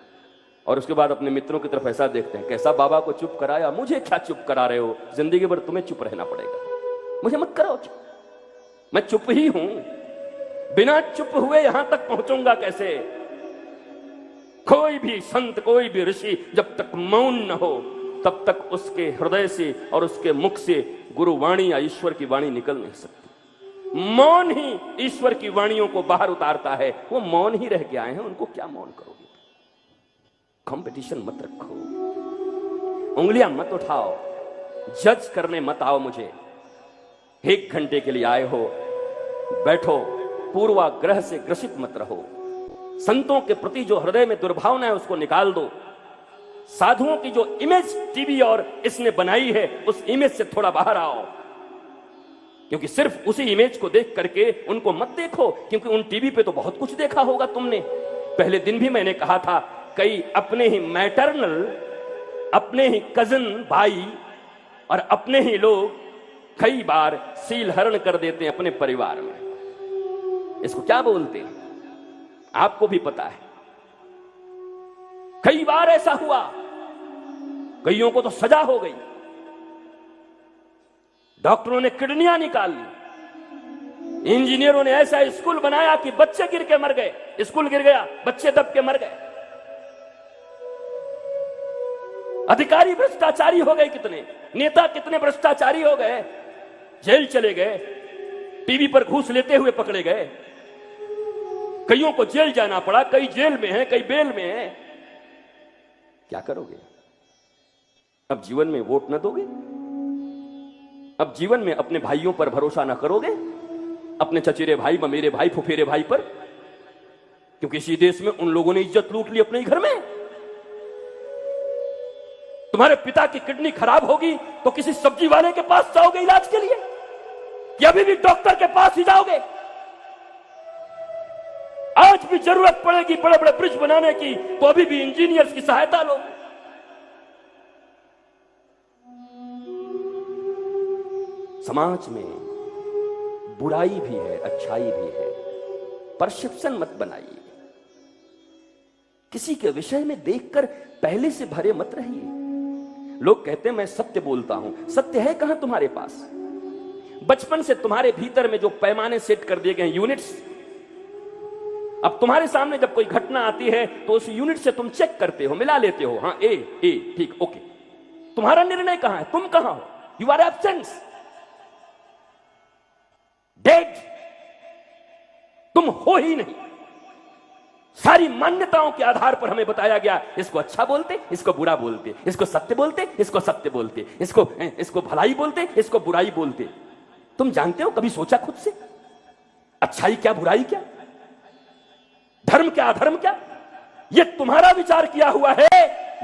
C: और उसके बाद अपने मित्रों की तरफ ऐसा देखते हैं, कैसा बाबा को चुप कराया, मुझे क्या चुप करा रहे हो, जिंदगी भर तुम्हें चुप रहना पड़ेगा, मुझे मत कराओ चुप, मैं चुप ही हूं। बिना चुप हुए यहां तक पहुंचूंगा कैसे? कोई भी संत, कोई भी ऋषि जब तक मौन न हो, तब तक उसके हृदय से और उसके मुख से गुरुवाणी या ईश्वर की वाणी निकल नहीं सकती। मौन ही ईश्वर की वाणियों को बाहर उतारता है। वो मौन ही रह के आए हैं, उनको क्या मौन करोगे? कंपटीशन मत रखो, उंगलियां मत उठाओ, जज करने मत आओ मुझे। 1 घंटे के लिए आए हो, बैठो, पूर्वाग्रह से ग्रसित मत रहो। संतों के प्रति जो हृदय में दुर्भावना है उसको निकाल दो। साधुओं की जो इमेज टीवी और इसने बनाई है, उस इमेज से थोड़ा बाहर आओ। क्योंकि सिर्फ उसी इमेज को देख करके उनको मत देखो, क्योंकि उन टीवी पे तो बहुत कुछ देखा होगा तुमने। पहले दिन भी मैंने कहा था, कई अपने ही मैटरनल, अपने ही कजन भाई और अपने ही लोग कई बार सील हरण कर देते हैं अपने परिवार में। इसको क्या बोलते हैं आपको भी पता है। कई बार ऐसा हुआ, कईयों को तो सजा हो गई, डॉक्टरों ने किडनियां निकाल ली, इंजीनियरों ने ऐसा स्कूल बनाया कि बच्चे गिर के मर गए, स्कूल गिर गया, बच्चे दब के मर गए। अधिकारी भ्रष्टाचारी हो गए, कितने नेता कितने भ्रष्टाचारी हो गए, जेल चले गए, टीवी पर घूस लेते हुए पकड़े गए। कईयों को जेल जाना पड़ा, कई जेल में हैं, कई बेल में हैं। क्या करोगे? अब जीवन में वोट न दोगे? अब जीवन में अपने भाइयों पर भरोसा न करोगे? अपने चचेरे भाई, ममेरे भाई, फुफेरे भाई पर? क्योंकि इसी देश में उन लोगों ने इज्जत लूट ली अपने ही घर में। तुम्हारे पिता की किडनी खराब होगी तो किसी सब्जी वाले के पास जाओगे इलाज के लिए, कि अभी भी डॉक्टर के पास ही जाओगे? आज भी जरूरत पड़ेगी बड़े बड़े ब्रिज बनाने की, तो अभी भी इंजीनियर्स की सहायता लो। समाज में बुराई भी है, अच्छाई भी है। परसेप्शन मत बनाइए। किसी के विषय में देखकर पहले से भरे मत रहिए। लोग कहते हैं मैं सत्य बोलता हूं। सत्य है कहां तुम्हारे पास? बचपन से तुम्हारे भीतर में जो पैमाने सेट कर दिए गए हैं, यूनिट्स, अब तुम्हारे सामने जब कोई घटना आती है तो उस यूनिट से तुम चेक करते हो, मिला लेते हो। हाँ, ए ठीक, ओके। तुम्हारा निर्णय कहां है? तुम कहां हो? You are absent, dead. तुम हो ही नहीं। सारी मान्यताओं के आधार पर हमें बताया गया, इसको अच्छा बोलते, इसको बुरा बोलते, इसको सत्य बोलते, इसको सत्य बोलते, इसको भलाई बोलते, इसको बुराई बोलते। तुम जानते हो, कभी सोचा खुद से अच्छाई क्या, बुराई क्या, धर्म क्या, अधर्म क्या? ये तुम्हारा विचार किया हुआ है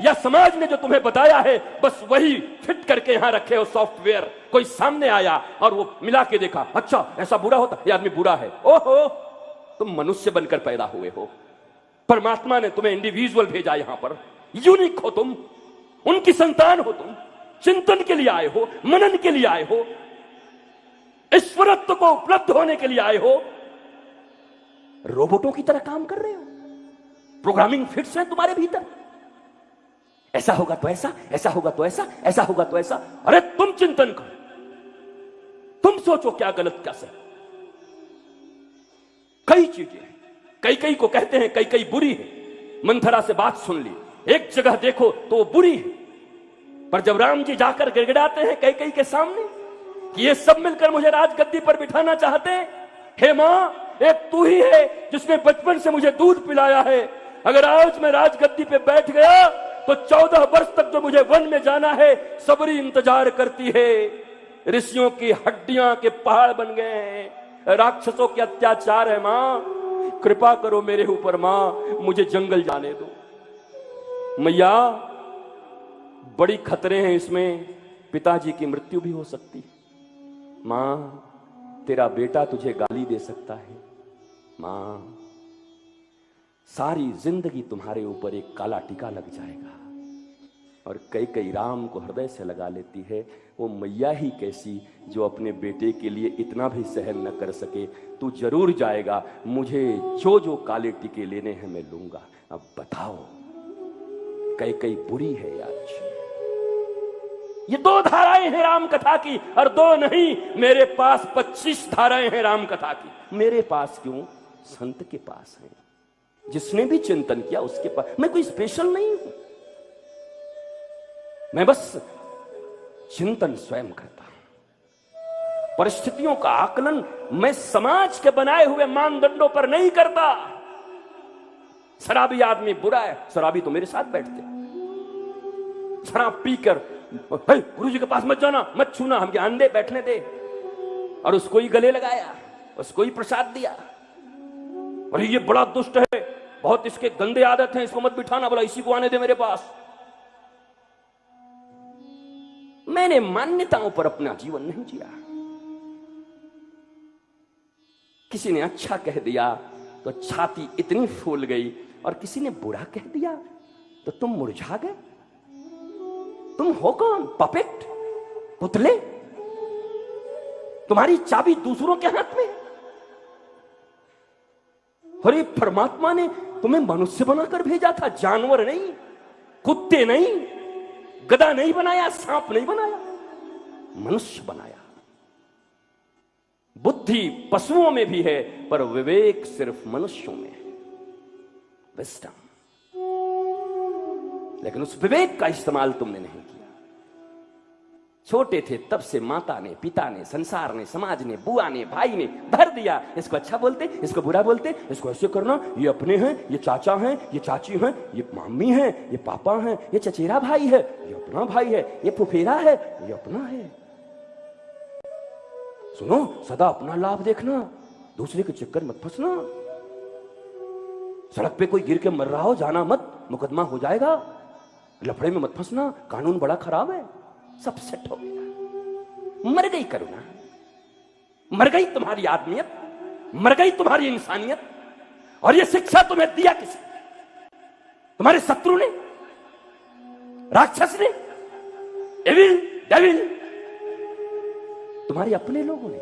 C: या समाज ने जो तुम्हें बताया है, बस वही फिट करके यहां रखे हो सॉफ्टवेयर। कोई सामने आया और वो मिला के देखा, अच्छा ऐसा बुरा होता, ये आदमी बुरा है। ओहो, तुम मनुष्य बनकर पैदा हुए हो। परमात्मा ने तुम्हें इंडिविजुअल भेजा यहां पर। यूनिक हो तुम, उनकी संतान हो तुम। चिंतन के लिए आए हो, मनन के लिए आए हो, ईश्वरत्व को उपलब्ध होने के लिए आए हो। रोबोटों की तरह काम कर रहे हो। प्रोग्रामिंग फिट्स है तुम्हारे भीतर। ऐसा होगा तो ऐसा, ऐसा होगा तो ऐसा, ऐसा होगा तो ऐसा। अरे तुम चिंतन करो, तुम सोचो क्या गलत क्या सही। कई चीजें, कई को कहते हैं कई बुरी है। मंथरा से बात सुन ली, एक जगह देखो तो वो बुरी है, पर जब राम जी जाकर गिड़गिड़ाते हैं कई के सामने कि ये सब मिलकर मुझे राजगद्दी पर बिठाना चाहते हैं, हे मां, एक तू ही है जिसने बचपन से मुझे दूध पिलाया है। अगर आज मैं राजगद्दी पे बैठ गया तो 14 वर्ष तक जो मुझे वन में जाना है, सबरी इंतजार करती है। ऋषियों की हड्डियां के पहाड़ बन गए हैं, राक्षसों के अत्याचार है। मां, कृपा करो मेरे ऊपर मां, मुझे जंगल जाने दो। मैया, बड़ी खतरे हैं इसमें, पिताजी की मृत्यु भी हो सकती है। मां, तेरा बेटा तुझे गाली दे सकता है। मां, सारी जिंदगी तुम्हारे ऊपर एक काला टीका लग जाएगा। और कई राम को हृदय से लगा लेती है। वो मैया ही कैसी जो अपने बेटे के लिए इतना भी सहन न कर सके। तू जरूर जाएगा, मुझे जो काले टीके लेने हैं मैं लूंगा। अब बताओ, कई बुरी है आज। ये 2 धाराएं हैं राम कथा की, और 2 नहीं, मेरे पास 25 धाराएं हैं राम कथा की। मेरे पास क्यों? संत के पास है, जिसने भी चिंतन किया उसके पास। मैं कोई स्पेशल नहीं हूं, मैं बस चिंतन स्वयं करता हूं। परिस्थितियों का आकलन मैं समाज के बनाए हुए मानदंडों पर नहीं करता। शराबी आदमी बुरा है, शराबी तो मेरे साथ बैठते। शराब पीकर गुरु जी के पास मत जाना, मत छूना, हम ज्ञान दे, बैठने दे, और उसको ही गले लगाया, उसको ही प्रसाद दिया। और ये बड़ा दुष्ट है, बहुत इसके गंदे आदत हैं, इसको मत बिठाना, बोला इसी को आने दे मेरे पास। मैंने मान्यताओं पर अपना जीवन नहीं जिया। किसी ने अच्छा कह दिया तो छाती इतनी फूल गई, और किसी ने बुरा कह दिया तो तुम मुरझा गए। तुम हो कौन? पपेट, पुतले? तुम्हारी चाबी दूसरों के हाथ में। अरे परमात्मा ने तुम्हें मनुष्य बनाकर भेजा था, जानवर नहीं, कुत्ते नहीं, गधा नहीं बनाया, सांप नहीं बनाया, मनुष्य बनाया। बुद्धि पशुओं में भी है, पर विवेक सिर्फ मनुष्यों में है, विस्डम। लेकिन उस विवेक का इस्तेमाल तुमने नहीं किया। छोटे थे तब से माता ने, पिता ने, संसार ने, समाज ने, बुआ ने, भाई ने भर दिया। इसको अच्छा बोलते, इसको बुरा बोलते, इसको ऐसे करना, ये अपने हैं, ये चाचा हैं, ये चाची हैं, ये मम्मी हैं, ये पापा हैं, ये चचेरा भाई है, ये अपना भाई है, ये फुफेरा है, ये अपना है। सुनो, सदा अपना लाभ देखना, दूसरे के चक्कर मत फंसना। सड़क पे कोई गिर के मर रहा हो, जाना मत, मुकदमा हो जाएगा। लफड़े में मत फंसना, कानून बड़ा खराब है। सब सेट हो गया। मर गई करुणा, मर गई तुम्हारी आदमियत, मर गई तुम्हारी इंसानियत। और ये शिक्षा तुम्हें दिया किसने? तुम्हारे शत्रु ने, राक्षस ने, एविल, डेविल, तुम्हारे अपने लोगों ने।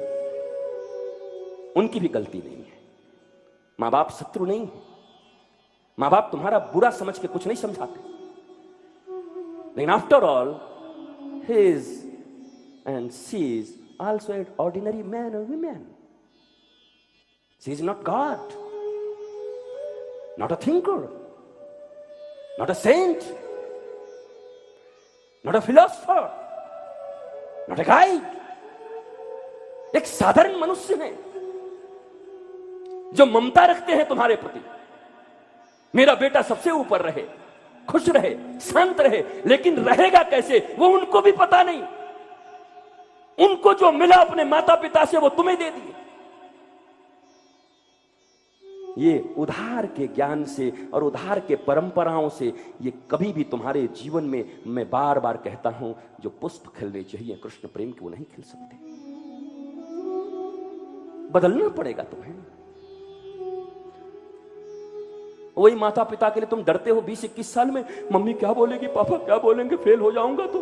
C: उनकी भी गलती नहीं है। मां बाप शत्रु नहीं है। मां बाप तुम्हारा बुरा समझ के कुछ नहीं समझाते, लेकिन after all his and she is also an ordinary man or woman. She is not God, not a thinker, not a saint, not a philosopher, not a guide. एक साधारण मनुष्य है जो ममता रखते हैं तुम्हारे प्रति। मेरा बेटा सबसे ऊपर रहे, खुश रहे, शांत रहे, लेकिन रहेगा कैसे वो उनको भी पता नहीं। उनको जो मिला अपने माता पिता से वो तुम्हें दे दिए। ये उधार के ज्ञान से और उधार के परंपराओं से ये कभी भी तुम्हारे जीवन में, मैं बार बार कहता हूं, जो पुष्प खिलने चाहिए कृष्ण प्रेम के, वो नहीं खिल सकते। बदलना पड़ेगा तुम्हें। वही माता पिता के लिए तुम डरते हो 20-21 साल में, मम्मी क्या बोलेगी, पापा क्या बोलेंगे, फेल हो जाऊंगा तो।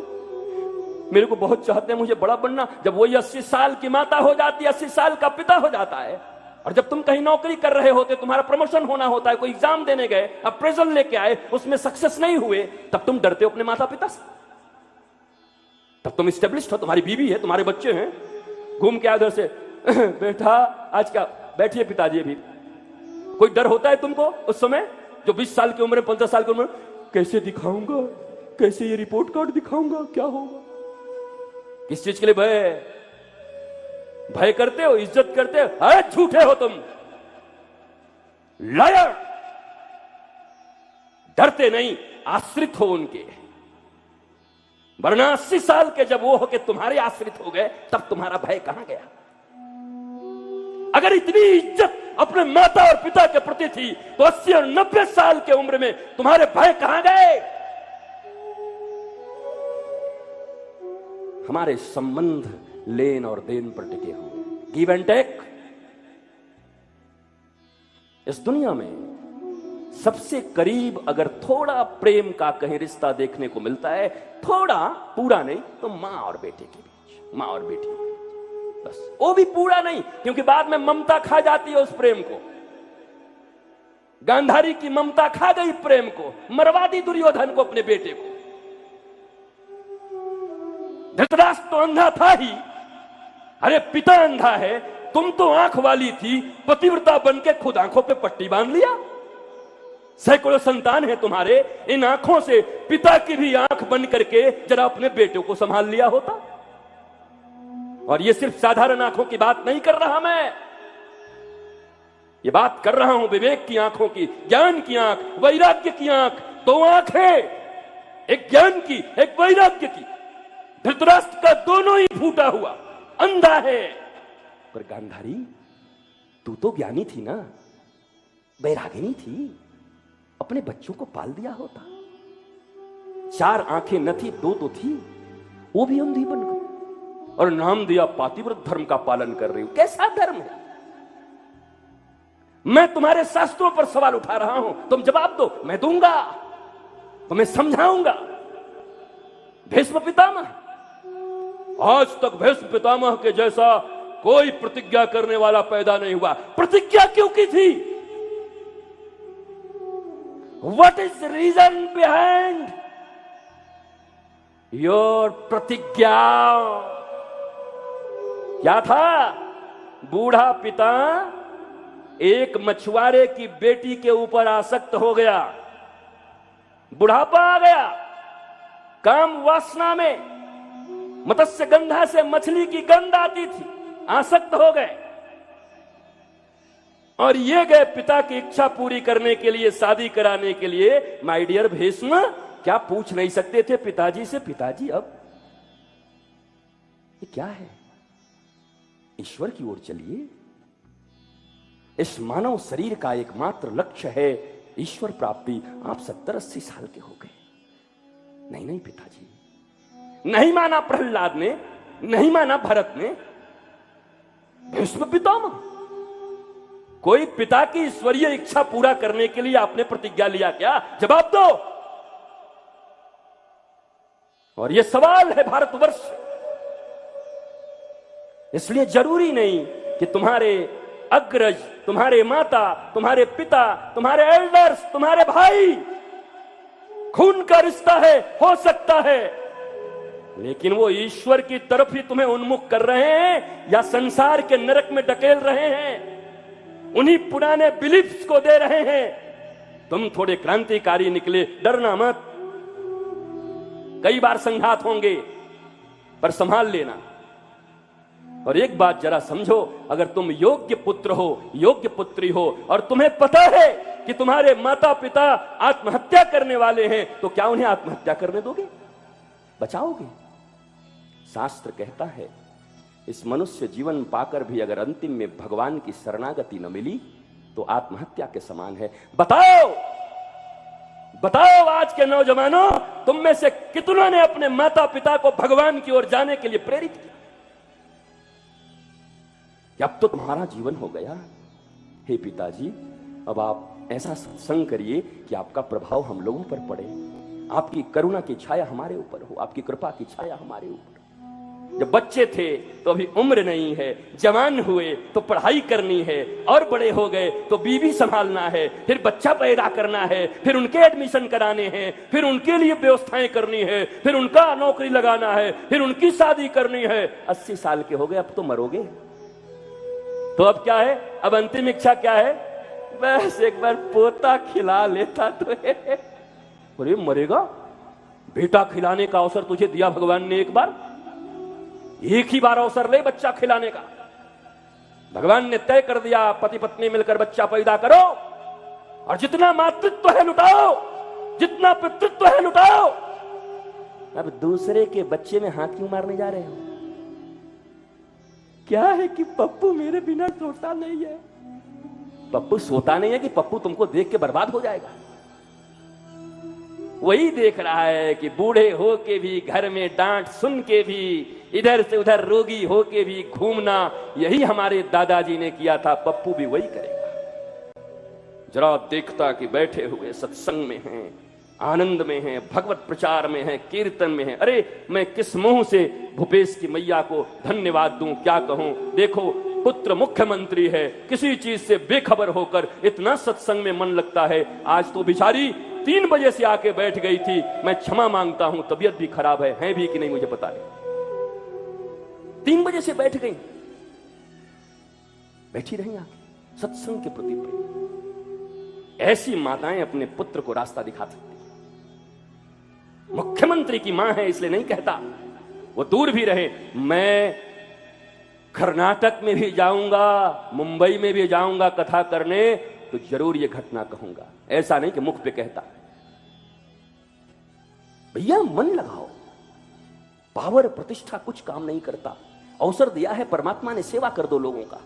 C: मेरे को बहुत चाहते हैं मुझे बड़ा बनना। जब वही 80 साल की माता हो जाती है, 80 साल का पिता हो जाता है, और जब तुम कहीं नौकरी कर रहे होते, तुम्हारा प्रमोशन होना होता है, कोई एग्जाम देने गए, अप्रेजल लेके आए, उसमें सक्सेस नहीं हुए, तब तुम डरते हो अपने माता पिता से। तब तुम स्टेब्लिश्ड हो, तुम्हारी बीवी है, तुम्हारे बच्चे हैं, घूम के आधर से बेटा आज क्या, बैठिए पिताजी अभी। कोई डर होता है तुमको उस समय, जो 20 साल की उम्र, 15 साल की उम्र, कैसे दिखाऊंगा, कैसे ये रिपोर्ट कार्ड दिखाऊंगा, क्या होगा? किस चीज के लिए भय? भय करते हो, इज्जत करते हो? अरे झूठे हो तुम, लायर। डरते नहीं, आश्रित हो उनके। वरना 80 साल के जब वो हो के तुम्हारे आश्रित हो गए, तब तुम्हारा भय कहां गया? अगर इतनी इज्जत अपने माता और पिता के प्रति थी, तो 80 और 90 साल के उम्र में तुम्हारे भय कहां गए? हमारे संबंध लेन और देन पर टिके हुए, गिव एंड टेक। इस दुनिया में सबसे करीब अगर थोड़ा प्रेम का कहीं रिश्ता देखने को मिलता है, थोड़ा, पूरा नहीं, तो मां और बेटे के बीच, मां और बेटी के बीच, बस। वो भी पूरा नहीं, क्योंकि बाद में ममता खा जाती है उस प्रेम को। गांधारी की ममता खा गई प्रेम को, मरवा दी दुर्योधन को, अपने बेटे को। धृतराष्ट्र तो अंधा था ही, अरे पिता अंधा है, तुम तो आंख वाली थी, पतिव्रता बन के खुद आंखों पे पट्टी बांध लिया। सैकड़ों संतान है तुम्हारे, इन आंखों से पिता की भी आंख बंद करके जरा अपने बेटों को संभाल लिया होता। और ये सिर्फ साधारण आंखों की बात नहीं कर रहा मैं, ये बात कर रहा हूं विवेक की आंखों की, ज्ञान की आंख, वैराग्य की आंख। दो आंख है, एक ज्ञान की, एक वैराग्य की। धृतराष्ट्र का दोनों ही फूटा हुआ, अंधा है। पर गांधारी, तू तो ज्ञानी थी ना, वैरागिनी थी, अपने बच्चों को पाल दिया होता। 4 आंखें न थी, 2 तो थी, वो भी अंधी बन गई, और नाम दिया पातिव्रत धर्म का पालन कर रही हूं। कैसा धर्म है? मैं तुम्हारे शास्त्रों पर सवाल उठा रहा हूं, तुम जवाब दो, मैं दूंगा, तुम्हें समझाऊंगा। भीष्म पितामह, आज तक भीष्म पितामह के जैसा कोई प्रतिज्ञा करने वाला पैदा नहीं हुआ। प्रतिज्ञा क्यों की थी? What is the reason behind your प्रतिज्ञा? क्या था? बूढ़ा पिता एक मछुआरे की बेटी के ऊपर आसक्त हो गया, बुढ़ापा आ गया, काम वासना में मत्स्य गंधा से मछली की गंध आती थी, आसक्त हो गए और ये गए पिता की इच्छा पूरी करने के लिए, शादी कराने के लिए। माय डियर भीष्म, क्या पूछ नहीं सकते थे पिताजी से, पिताजी अब ये क्या है? ईश्वर की ओर चलिए। इस मानव शरीर का एकमात्र लक्ष्य है ईश्वर प्राप्ति। आप 70-80 साल के हो गए। नहीं नहीं पिताजी, नहीं माना प्रहलाद ने, नहीं माना भरत ने, भीष्म पितामह। कोई पिता की ईश्वरीय इच्छा पूरा करने के लिए आपने प्रतिज्ञा लिया क्या? जवाब दो। और यह सवाल है भारतवर्ष। इसलिए जरूरी नहीं कि तुम्हारे अग्रज, तुम्हारे माता, तुम्हारे पिता, तुम्हारे एल्डर्स, तुम्हारे भाई खून का रिश्ता है, हो सकता है, लेकिन वो ईश्वर की तरफ ही तुम्हें उन्मुख कर रहे हैं या संसार के नरक में ढकेल रहे हैं, उन्हीं पुराने बिलीफ्स को दे रहे हैं। तुम थोड़े क्रांतिकारी निकले, डरना मत। कई बार संघात होंगे, पर संभाल लेना। और एक बात जरा समझो, अगर तुम योग्य पुत्र हो, योग्य पुत्री हो, और तुम्हें पता है कि तुम्हारे माता पिता आत्महत्या करने वाले हैं, तो क्या उन्हें आत्महत्या करने दोगे? बचाओगे? शास्त्र कहता है इस मनुष्य जीवन पाकर भी अगर अंतिम में भगवान की शरणागति न मिली तो आत्महत्या के समान है। बताओ बताओ, आज के नौजवानों, तुम में से कितनों ने अपने माता पिता को भगवान की ओर जाने के लिए प्रेरित किया? अब तो तुम्हारा जीवन हो गया। हे पिताजी, अब आप ऐसा सत्संग करिए कि आपका प्रभाव हम लोगों पर पड़े, आपकी करुणा की छाया हमारे ऊपर हो, आपकी कृपा की छाया हमारे ऊपर। जब बच्चे थे तो अभी उम्र नहीं है, जवान हुए तो पढ़ाई करनी है, और बड़े हो गए तो बीवी संभालना है, फिर बच्चा पैदा करना है, फिर उनके एडमिशन कराने हैं, फिर उनके लिए व्यवस्थाएं करनी है, फिर उनका नौकरी लगाना है, फिर उनकी शादी करनी है। 80 साल के हो गए, अब तो मरोगे। तो अब क्या है? अब अंतिम इच्छा क्या है? बस एक बार पोता खिला लेता तो है। अरे मरेगा? बेटा खिलाने का अवसर तुझे दिया भगवान ने, एक बार, एक ही बार अवसर ले बच्चा खिलाने का। भगवान ने तय कर दिया पति पत्नी मिलकर बच्चा पैदा करो, और जितना मातृत्व है लुटाओ, जितना पितृत्व है लुटाओ। अब दूसरे के बच्चे में हाथ क्यों मारने जा रहे हो? क्या है कि पप्पू मेरे बिना सोता नहीं है? पप्पू सोता नहीं है कि पप्पू तुमको देख के बर्बाद हो जाएगा? वही देख रहा है कि बूढ़े हो के भी घर में डांट सुन के भी इधर से उधर रोगी हो के भी घूमना, यही हमारे दादाजी ने किया था, पप्पू भी वही करेगा। जरा देखता कि बैठे हुए सत्संग में हैं, आनंद में हैं, भगवत प्रचार में हैं, कीर्तन में हैं। अरे मैं किस मुंह से भूपेश की मैया को धन्यवाद दूं, क्या कहूं? देखो, पुत्र मुख्यमंत्री है, किसी चीज से बेखबर होकर इतना सत्संग में मन लगता है। आज तो बिचारी 3 बजे से आके बैठ गई थी। मैं क्षमा मांगता हूं, तबीयत भी खराब है भी कि नहीं मुझे पता नहीं। 3 बजे से बैठ गई, बैठी रही आके सत्संग के प्रति प्रेम। ऐसी माताएं अपने पुत्र को रास्ता दिखा सकती। मुख्यमंत्री की मां है इसलिए नहीं कहता, वो दूर भी रहे। मैं कर्नाटक में भी जाऊंगा, मुंबई में भी जाऊंगा कथा करने, तो जरूर ये घटना कहूंगा। ऐसा नहीं कि मुख पे कहता। भैया मन लगाओ। पावर प्रतिष्ठा कुछ काम नहीं करता। अवसर दिया है परमात्मा ने, सेवा कर दो लोगों का।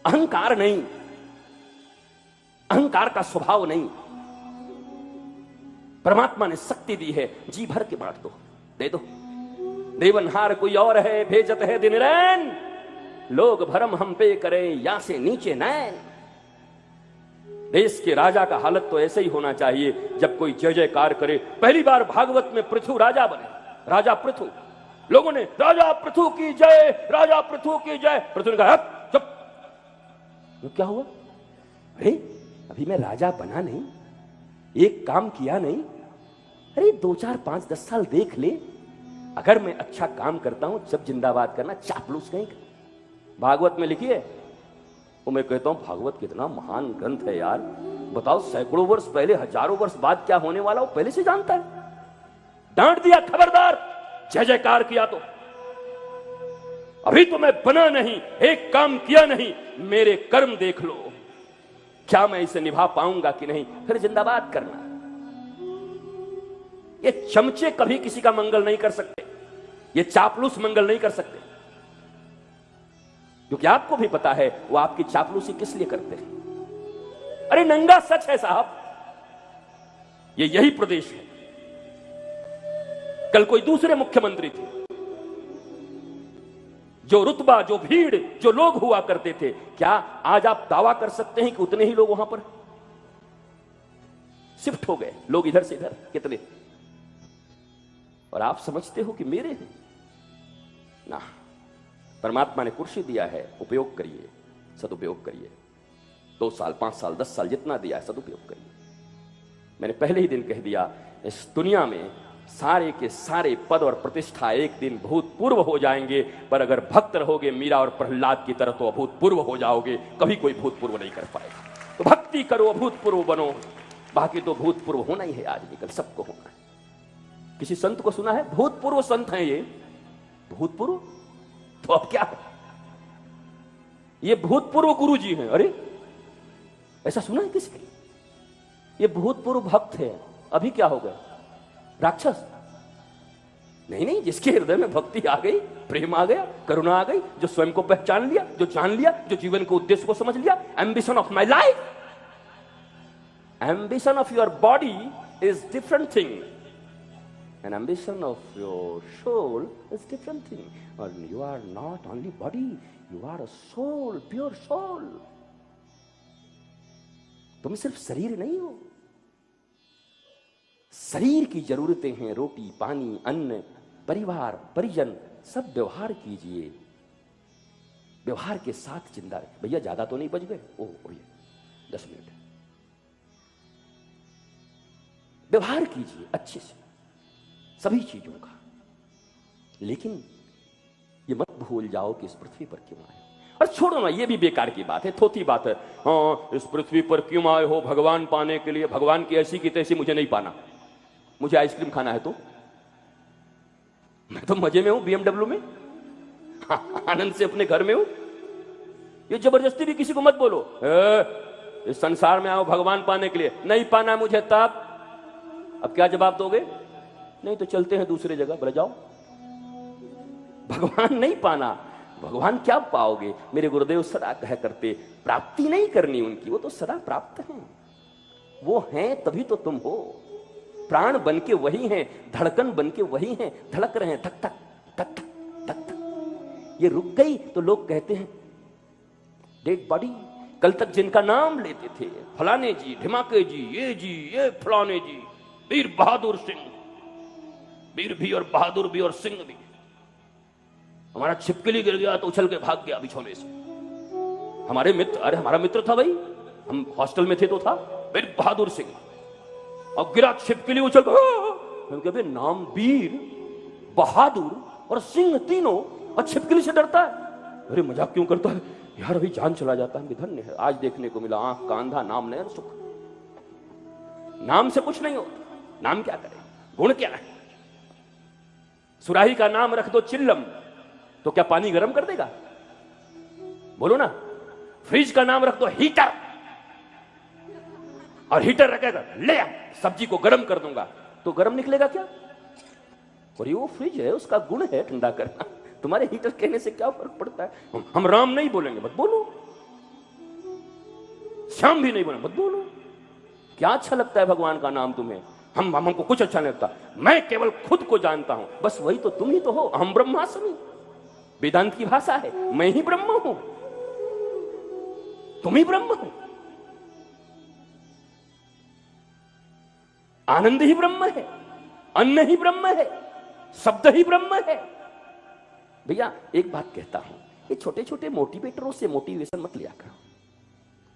C: अहंकार नहीं, अहंकार का स्वभाव नहीं। परमात्मा ने शक्ति दी है, जी भर के बांट दो, दे दो। देवनहार कोई और है, भेजत है दिन रैन, लोग भरम हम पे करें या से नीचे नैन। देश के राजा का हालत तो ऐसे ही होना चाहिए, जब कोई जय जयकार करे। पहली बार भागवत में पृथु राजा बने, राजा पृथु। लोगों ने राजा पृथु की जय, राजा पृथु की जय। पृथु ने कहा चुप। तो क्या हुआ? अरे अभी मैं राजा बना नहीं, एक काम किया नहीं। अरे 2, 4, 5, 10 साल देख ले, अगर मैं अच्छा काम करता हूं सब जिंदाबाद करना, चापलूस कहीं का। भागवत में लिखिए। वो मैं कहता हूं भागवत कितना महान ग्रंथ है यार। बताओ, सैकड़ों वर्ष पहले, हजारों वर्ष बाद क्या होने वाला वो पहले से जानता है। डांट दिया, खबरदार जय जयकार किया तो अभी तो मैं बना नहीं, एक काम किया नहीं, मेरे कर्म देख लो, क्या मैं इसे निभा पाऊंगा कि नहीं, फिर जिंदाबाद करना। ये चमचे कभी किसी का मंगल नहीं कर सकते, ये चापलूस मंगल नहीं कर सकते, क्योंकि आपको भी पता है वो आपकी चापलूसी किस लिए करते हैं। अरे नंगा सच है साहब, ये यही प्रदेश है। कल कोई दूसरे मुख्यमंत्री थे, जो रुतबा, जो भीड़, जो लोग हुआ करते थे, क्या आज आप दावा कर सकते हैं कि उतने ही लोग वहां पर शिफ्ट हो गए? लोग इधर से इधर कितने, और आप समझते हो कि मेरे हैं ना। परमात्मा ने कुर्सी दिया है, उपयोग करिए, सदुपयोग करिए। 2 साल, 5 साल, 10 साल जितना दिया है सदुपयोग करिए। मैंने पहले ही दिन कह दिया, इस दुनिया में सारे के सारे पद और प्रतिष्ठा एक दिन भूतपूर्व हो जाएंगे, पर अगर भक्त रहोगे मीरा और प्रहलाद की तरह तो अभूतपूर्व हो जाओगे, कभी कोई भूतपूर्व नहीं कर पाएगा। तो भक्ति करो, अभूतपूर्व बनो, बाकी तो भूतपूर्व होना ही है, आज निकल सबको होना है। किसी संत को सुना है भूतपूर्व संत हैं ये? भूतपूर्व तो अब क्या है, ये भूतपूर्व गुरु जी हैं। अरे ऐसा सुना है किसके? ये भूतपूर्व भक्त है, अभी क्या हो गए, राक्षस? नहीं नहीं, जिसके हृदय में भक्ति आ गई, प्रेम आ गया, करुणा आ गई, जो स्वयं को पहचान लिया, जो जान लिया, जो जीवन के उद्देश्य को समझ लिया। Ambition of my life, ambition of your body is different thing, and ambition of your soul is different thing. और you are not only body, you are a soul, pure soul. तुम सिर्फ शरीर नहीं हो, शरीर की जरूरतें हैं, रोटी, पानी, अन्न, परिवार, परिजन, सब व्यवहार कीजिए, व्यवहार के साथ जिंदा रहे। भैया ज्यादा तो नहीं बच गए? ओह भैया 10 मिनट, व्यवहार कीजिए अच्छे से सभी चीजों का, लेकिन ये मत भूल जाओ कि इस पृथ्वी पर क्यों आए। और छोड़ो ना, ये भी बेकार की बात है, थोथी बात है। हाँ, इस पृथ्वी पर क्यों आए हो? भगवान पाने के लिए। भगवान की ऐसी की तैसी मुझे नहीं पाना। मुझे आइसक्रीम खाना है तो मैं तो मजे में हूं, BMW में, आनंद से अपने घर में हूं। ये जबरदस्ती भी किसी को मत बोलो, इस संसार में आओ भगवान पाने के लिए। नहीं पाना मुझे तब। अब क्या जवाब दोगे? नहीं तो चलते हैं दूसरी जगह। बोले जाओ, भगवान नहीं पाना। भगवान क्या पाओगे? मेरे गुरुदेव सदा कह करते, प्राप्ति नहीं करनी उनकी, वो तो सदा प्राप्त हैं। वो हैं तभी तो तुम हो। प्राण बन के वही हैं, धड़कन बन के वही हैं, धड़क रहे हैं, धक धक धक धक धक धक। ये रुक गई तो लोग कहते हैं डेड बॉडी। कल तक जिनका नाम लेते थे, फलाने जी, ढिमाके जी, ये फलाने जी, वीर बहादुर सिंह, वीर भी और बहादुर भी और सिंह भी। हमारा छिपकली गिर गया तो उछल के भाग गया बिछोने से। हमारे मित्र, अरे हमारा मित्र था भाई, हम हॉस्टल में थे तो था वीर बहादुर सिंह, और गिरा छिपकली उछल के। नाम वीर, बहादुर और सिंह तीनों, और छिपकली से डरता है। अरे मजाक क्यों करता है यार, अभी जान चला जाता है। धन्य है, आज देखने को मिला आंख का अंधा, नाम नयन सुख। नाम से कुछ नहीं होता, नाम क्या करे, गुण क्या है। सुराही का नाम रख दो चिल्लम, तो क्या पानी गर्म कर देगा? बोलो ना। फ्रिज का नाम रख दो हीटर, और हीटर रखेगा ले सब्जी को गर्म कर दूंगा, तो गर्म निकलेगा क्या? और ये वो फ्रिज है, उसका गुण है ठंडा करना। तुम्हारे हीटर कहने से क्या फर्क पड़ता है? हम राम नहीं बोलेंगे, मत बोलो। श्याम भी नहीं बोले, मत बोलो। क्या अच्छा लगता है भगवान का नाम तुम्हें? हमको कुछ अच्छा नहीं लगता। मैं केवल खुद को जानता हूं, बस वही तो तुम ही तो हो। हम ब्रह्मास्मि, वेदांत की भाषा है, मैं ही ब्रह्म हूं, तुम ही ब्रह्म हो। आनंद ही ब्रह्म है, अन्न ही ब्रह्म है, शब्द ही ब्रह्म है। भैया एक बात कहता हूं, ये छोटे छोटे मोटिवेटरों से मोटिवेशन मत लिया करो।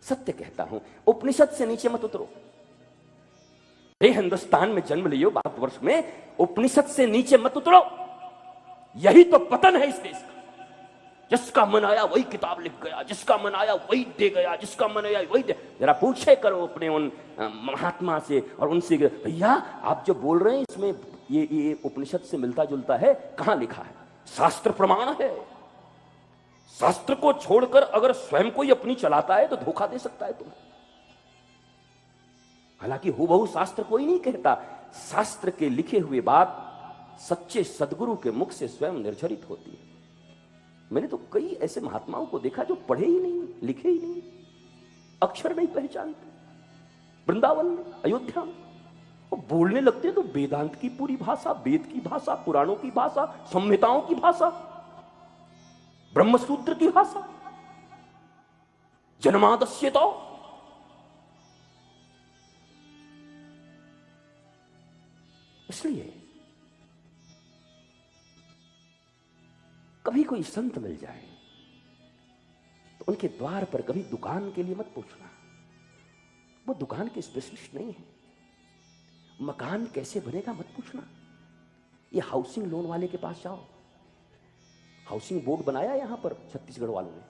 C: सत्य कहता हूं, उपनिषद से नीचे मत उतरो। हिंदुस्तान में जन्म लियो, भारतवर्ष में, उपनिषद से नीचे मत उतरो। यही तो पतन है इस देश का। जिसका मन आया वही किताब लिख गया, जिसका मन आया वही दे गया, जिसका मन आया वही दे। जरा पूछे करो अपने उन महात्मा से और उनसे, भैया आप जो बोल रहे हैं इसमें ये उपनिषद से मिलता जुलता है? कहां लिखा है? शास्त्र प्रमाण है। शास्त्र को छोड़कर अगर स्वयं कोई अपनी चलाता है तो धोखा दे सकता है तुम्हें। हालांकि हूबहू शास्त्र कोई नहीं कहता, शास्त्र के लिखे हुए बात सच्चे सदगुरु के मुख से स्वयं निर्झरित होती है। मैंने तो कई ऐसे महात्माओं को देखा जो पढ़े ही नहीं, लिखे ही नहीं, अक्षर नहीं पहचानते। वृंदावन में, अयोध्या में वो बोलने लगते तो वेदांत की पूरी भाषा, वेद की भाषा, पुराणों की भाषा, संहिताओं की भाषा, ब्रह्मसूत्र की भाषा, जन्मादस्य तो। इसलिए कभी कोई संत मिल जाए तो उनके द्वार पर कभी दुकान के लिए मत पूछना। वो दुकान के स्पेशलिस्ट नहीं है। मकान कैसे बनेगा मत पूछना। ये हाउसिंग लोन वाले के पास जाओ। हाउसिंग बोर्ड बनाया यहां पर छत्तीसगढ़ वालों ने,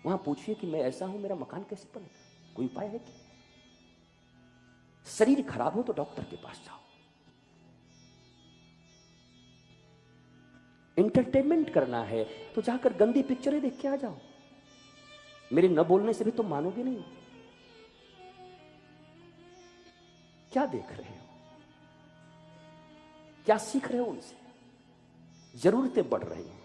C: वहां पूछिए कि मैं ऐसा हूं, मेरा मकान कैसे बनेगा, कोई उपाय है क्या? शरीर खराब हो तो डॉक्टर के पास जाओ। इंटरटेनमेंट करना है तो जाकर गंदी पिक्चरें देख के आ जाओ। मेरे न बोलने से भी तुम मानोगे नहीं। क्या देख रहे हो, क्या सीख रहे हो उनसे? जरूरतें बढ़ रही हैं।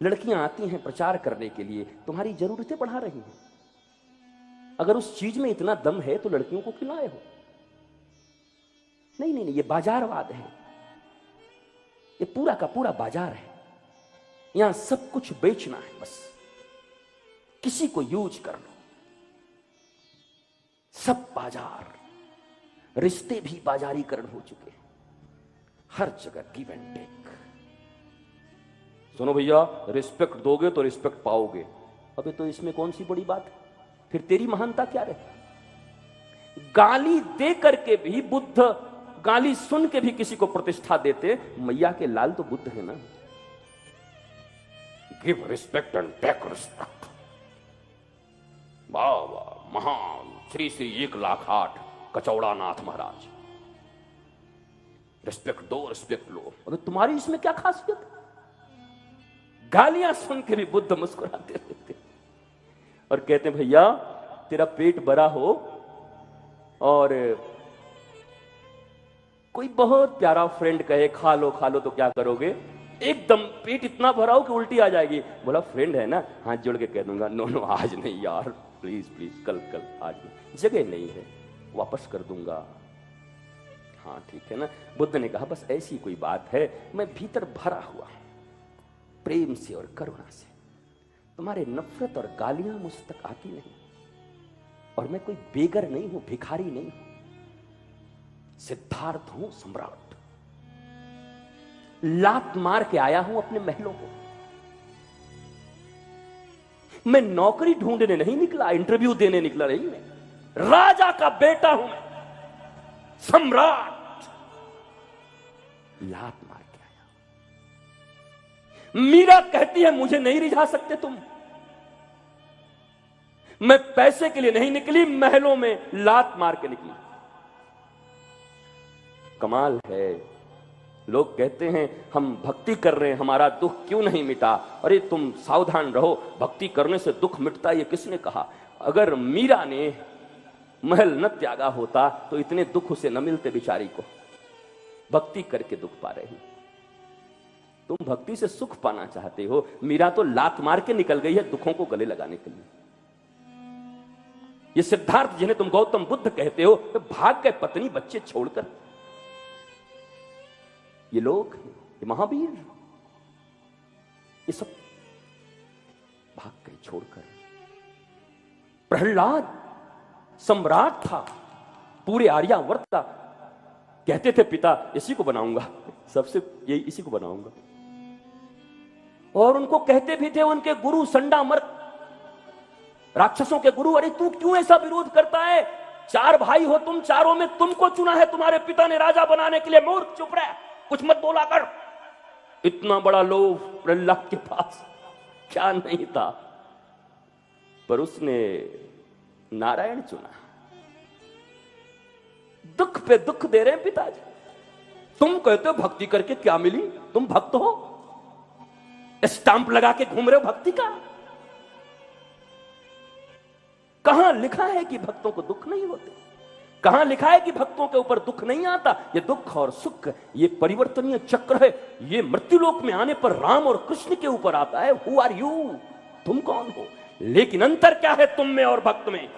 C: लड़कियां आती हैं प्रचार करने के लिए, तुम्हारी जरूरतें बढ़ा रही हैं। अगर उस चीज में इतना दम है तो लड़कियों को क्यों लाए हो? नहीं नहीं नहीं, ये बाजारवाद है। ये पूरा का पूरा बाजार है। यहां सब कुछ बेचना है, बस किसी को यूज कर लो। सब बाजार, रिश्ते भी बाजारीकरण हो चुके हैं। हर जगह गिव एंड टेक। सुनो भैया, रिस्पेक्ट दोगे तो रिस्पेक्ट पाओगे। अबे तो इसमें कौन सी बड़ी बात है? फिर तेरी महानता क्या रहे? गाली दे करके भी बुद्ध, गाली सुन के भी किसी को प्रतिष्ठा देते। मैया के लाल तो बुद्ध है ना। Give respect and take respect. वाह वाह, महान श्री श्री 108 कचौड़ा नाथ महाराज। रिस्पेक्ट दो, रिस्पेक्ट लो। अबे तुम्हारी इसमें क्या खासियत? गालियां सुन के भी बुद्ध मुस्कुराते रहते और कहते भैया तेरा पेट भरा हो और कोई बहुत प्यारा फ्रेंड कहे खा लो तो क्या करोगे? एकदम पेट इतना भरा हो कि उल्टी आ जाएगी। बोला फ्रेंड है ना, हाथ जोड़ के कह दूंगा नो नो आज नहीं यार, प्लीज प्लीज, कल आज नहीं, जगह नहीं है, वापस कर दूंगा। हाँ ठीक है ना। बुद्ध ने कहा बस ऐसी कोई बात है, मैं भीतर भरा हुआ प्रेम से और करुणा से। तुम्हारे नफरत और गालियां मुझ तक आती नहीं। और मैं कोई बेगर नहीं हूं, भिखारी नहीं हूं, सिद्धार्थ हूं, सम्राट। लात मार के आया हूं अपने महलों को। मैं नौकरी ढूंढने नहीं निकला, इंटरव्यू देने निकला नहीं। मैं राजा का बेटा हूं, मैं सम्राट। लात मार के आया। मीरा कहती है मुझे नहीं रिझा सकते तुम। मैं पैसे के लिए नहीं निकली, महलों में लात मार के निकली। कमाल है। लोग कहते हैं हम भक्ति कर रहे हैं, हमारा दुख क्यों नहीं मिटा? अरे तुम सावधान रहो, भक्ति करने से दुख मिटता ये किसने कहा? अगर मीरा ने महल न त्यागा होता तो इतने दुख उसे न मिलते बेचारी को। भक्ति करके दुख पा रही। तुम भक्ति से सुख पाना चाहते हो। मीरा तो लात मार के निकल गई है दुखों को गले लगाने के लिए। ये सिद्धार्थ जिन्हें तुम गौतम बुद्ध कहते हो, तो भाग गए पत्नी बच्चे छोड़कर। ये लोग, ये महावीर, ये सब भाग गए छोड़कर। प्रहलाद सम्राट था, पूरे आर्यावर्त का। कहते थे पिता इसी को बनाऊंगा, सबसे यही इसी को बनाऊंगा। और उनको कहते भी थे उनके गुरु संडामर्क, राक्षसों के गुरु, अरे तू क्यों ऐसा विरोध करता है? 4 भाई हो तुम, चारों में तुमको चुना है तुम्हारे पिता ने राजा बनाने के लिए। मूर्ख, चुप रह, कुछ मत बोला कर। इतना बड़ा लोभ प्रहलाद के पास क्या नहीं था, पर उसने नारायण चुना। दुख पे दुख दे रहे हैं पिताजी। तुम कहते हो भक्ति करके क्या मिली, तुम भक्त हो, स्टांप लगा के घूम रहे हो भक्ति का। कहां लिखा है कि भक्तों को दुख नहीं होते, कहां लिखा है कि भक्तों के ऊपर दुख नहीं आता। ये दुख और सुख ये परिवर्तनीय चक्र है, ये मृत्युलोक में आने पर राम और कृष्ण के ऊपर आता है। हु आर यू, तुम कौन हो। लेकिन अंतर क्या है तुम में और भक्त में,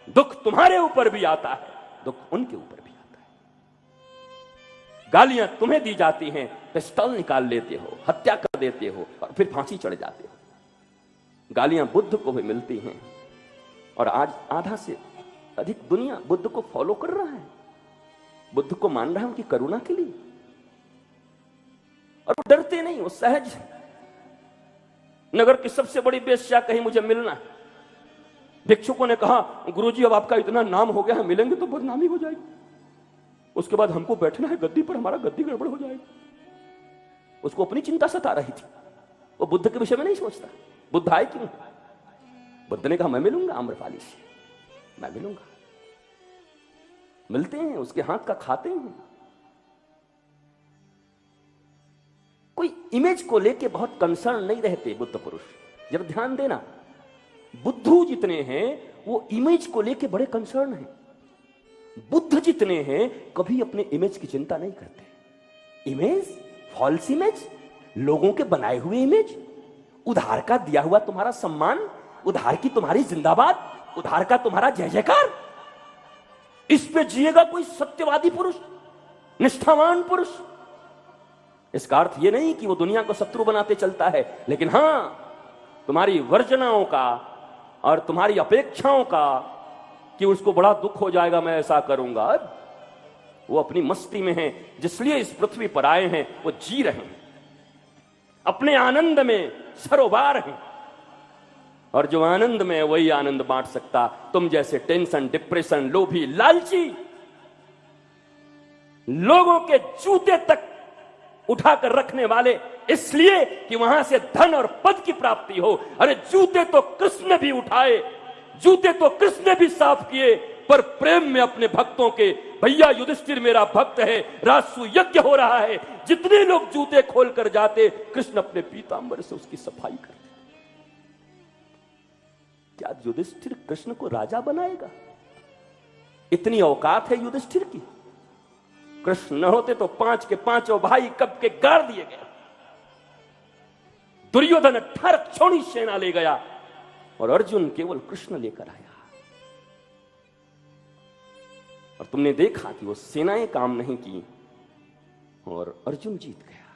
C: दुख तुम्हारे ऊपर भी आता है, दुख उनके ऊपर भी आता है। गालियां तुम्हें दी जाती हैं, पिस्टल निकाल लेते हो, हत्या कर देते हो और फिर फांसी चढ़ जाते हो। गालियां बुद्ध को भी मिलती हैं और आज आधा से अधिक दुनिया बुद्ध को फॉलो कर रहा है, बुद्ध को मान रहा है उनकी करुणा के लिए, और वो डरते नहीं, वो सहज। नगर की सबसे बड़ी वेश्या कहीं मुझे मिलना है, भिक्षुकों ने कहा गुरुजी अब आपका इतना नाम हो गया है, मिलेंगे तो बदनामी हो जाएगी, उसके बाद हमको बैठना है गद्दी पर, हमारा गद्दी गड़बड़ हो जाएगी। उसको अपनी चिंता सता रही थी, वो बुद्ध के विषय में नहीं सोचता बुद्ध आए क्यों। बुद्ध ने कहा मैं मिलूंगा आम्रपाली से, मैं मिलूंगा। मिलते हैं, उसके हाथ का खाते हैं। कोई इमेज को लेके बहुत कंसर्न नहीं रहते बुद्ध पुरुष। जब ध्यान देना, बुद्धू जितने हैं वो इमेज को लेके बड़े कंसर्न हैं, बुद्ध जितने हैं कभी अपने इमेज की चिंता नहीं करते। इमेज, फॉल्स इमेज, लोगों के बनाए हुए इमेज, उधार का दिया हुआ तुम्हारा सम्मान, उधार की तुम्हारी जिंदाबाद, उधार का तुम्हारा जय जयकार, इस पे जिएगा कोई सत्यवादी पुरुष, निष्ठावान पुरुष। इसका अर्थ यह नहीं कि वो दुनिया को शत्रु बनाते चलता है, लेकिन हां तुम्हारी वर्जनाओं का और तुम्हारी अपेक्षाओं का कि उसको बड़ा दुख हो जाएगा मैं ऐसा करूंगा, वो अपनी मस्ती में है, जिसलिए इस पृथ्वी पर आए हैं वो जी रहे हैं, अपने आनंद में सरोबार हैं, और जो आनंद में है वही आनंद बांट सकता। तुम जैसे टेंशन, डिप्रेशन, लोभी, लालची लोगों के जूते तक उठाकर रखने वाले, इसलिए कि वहां से धन और पद की प्राप्ति हो। अरे जूते तो कृष्ण ने भी उठाए, जूते तो कृष्ण ने भी साफ किए, पर प्रेम में अपने भक्तों के, भैया युधिष्ठिर मेरा भक्त है, राजसु यज्ञ हो रहा है, जितने लोग जूते खोल कर जाते, कृष्ण अपने पीतांबर से उसकी सफाई करते। क्या युधिष्ठिर कृष्ण को राजा बनाएगा? इतनी औकात है युधिष्ठिर की? कृष्ण न होते तो 5 के 5 भाई कब के गाड़ दिए गए। दुर्योधन 18 क्षौणी सेना ले गया और अर्जुन केवल कृष्ण लेकर आया। और तुमने देखा कि वो सेनाएं काम नहीं की और अर्जुन जीत गया।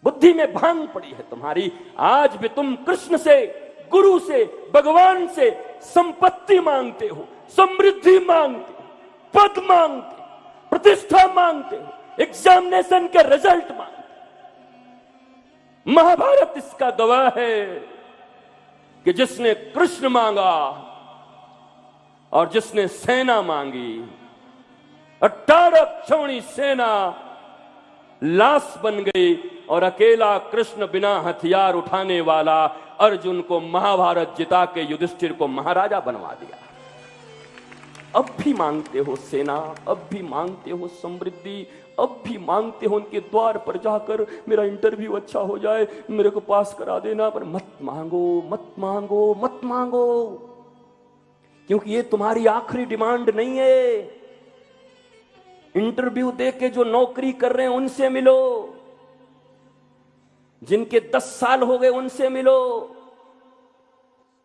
C: बुद्धि में भांग पड़ी है तुम्हारी। आज भी तुम कृष्ण से, गुरु से, भगवान से संपत्ति मांगते हो, समृद्धि मांगते हो, पद मांगते हो, प्रतिष्ठा मांगते हो, एग्जामिनेशन के रिजल्ट मांगते हो। महाभारत इसका गवाह है कि जिसने कृष्ण मांगा और जिसने सेना मांगी, 18 क्षौणी सेना लाश बन गई और अकेला कृष्ण बिना हथियार उठाने वाला अर्जुन को महाभारत जिता के युधिष्ठिर को महाराजा बनवा दिया। अब भी मांगते हो सेना, अब भी मांगते हो समृद्धि, अब भी मांगते हो उनके द्वार पर जाकर मेरा इंटरव्यू अच्छा हो जाए, मेरे को पास करा देना। पर मत मांगो, मत मांगो, मत मांगो, क्योंकि ये तुम्हारी आखिरी डिमांड नहीं है। इंटरव्यू दे के जो नौकरी कर रहे हैं उनसे मिलो, जिनके 10 साल हो गए उनसे मिलो,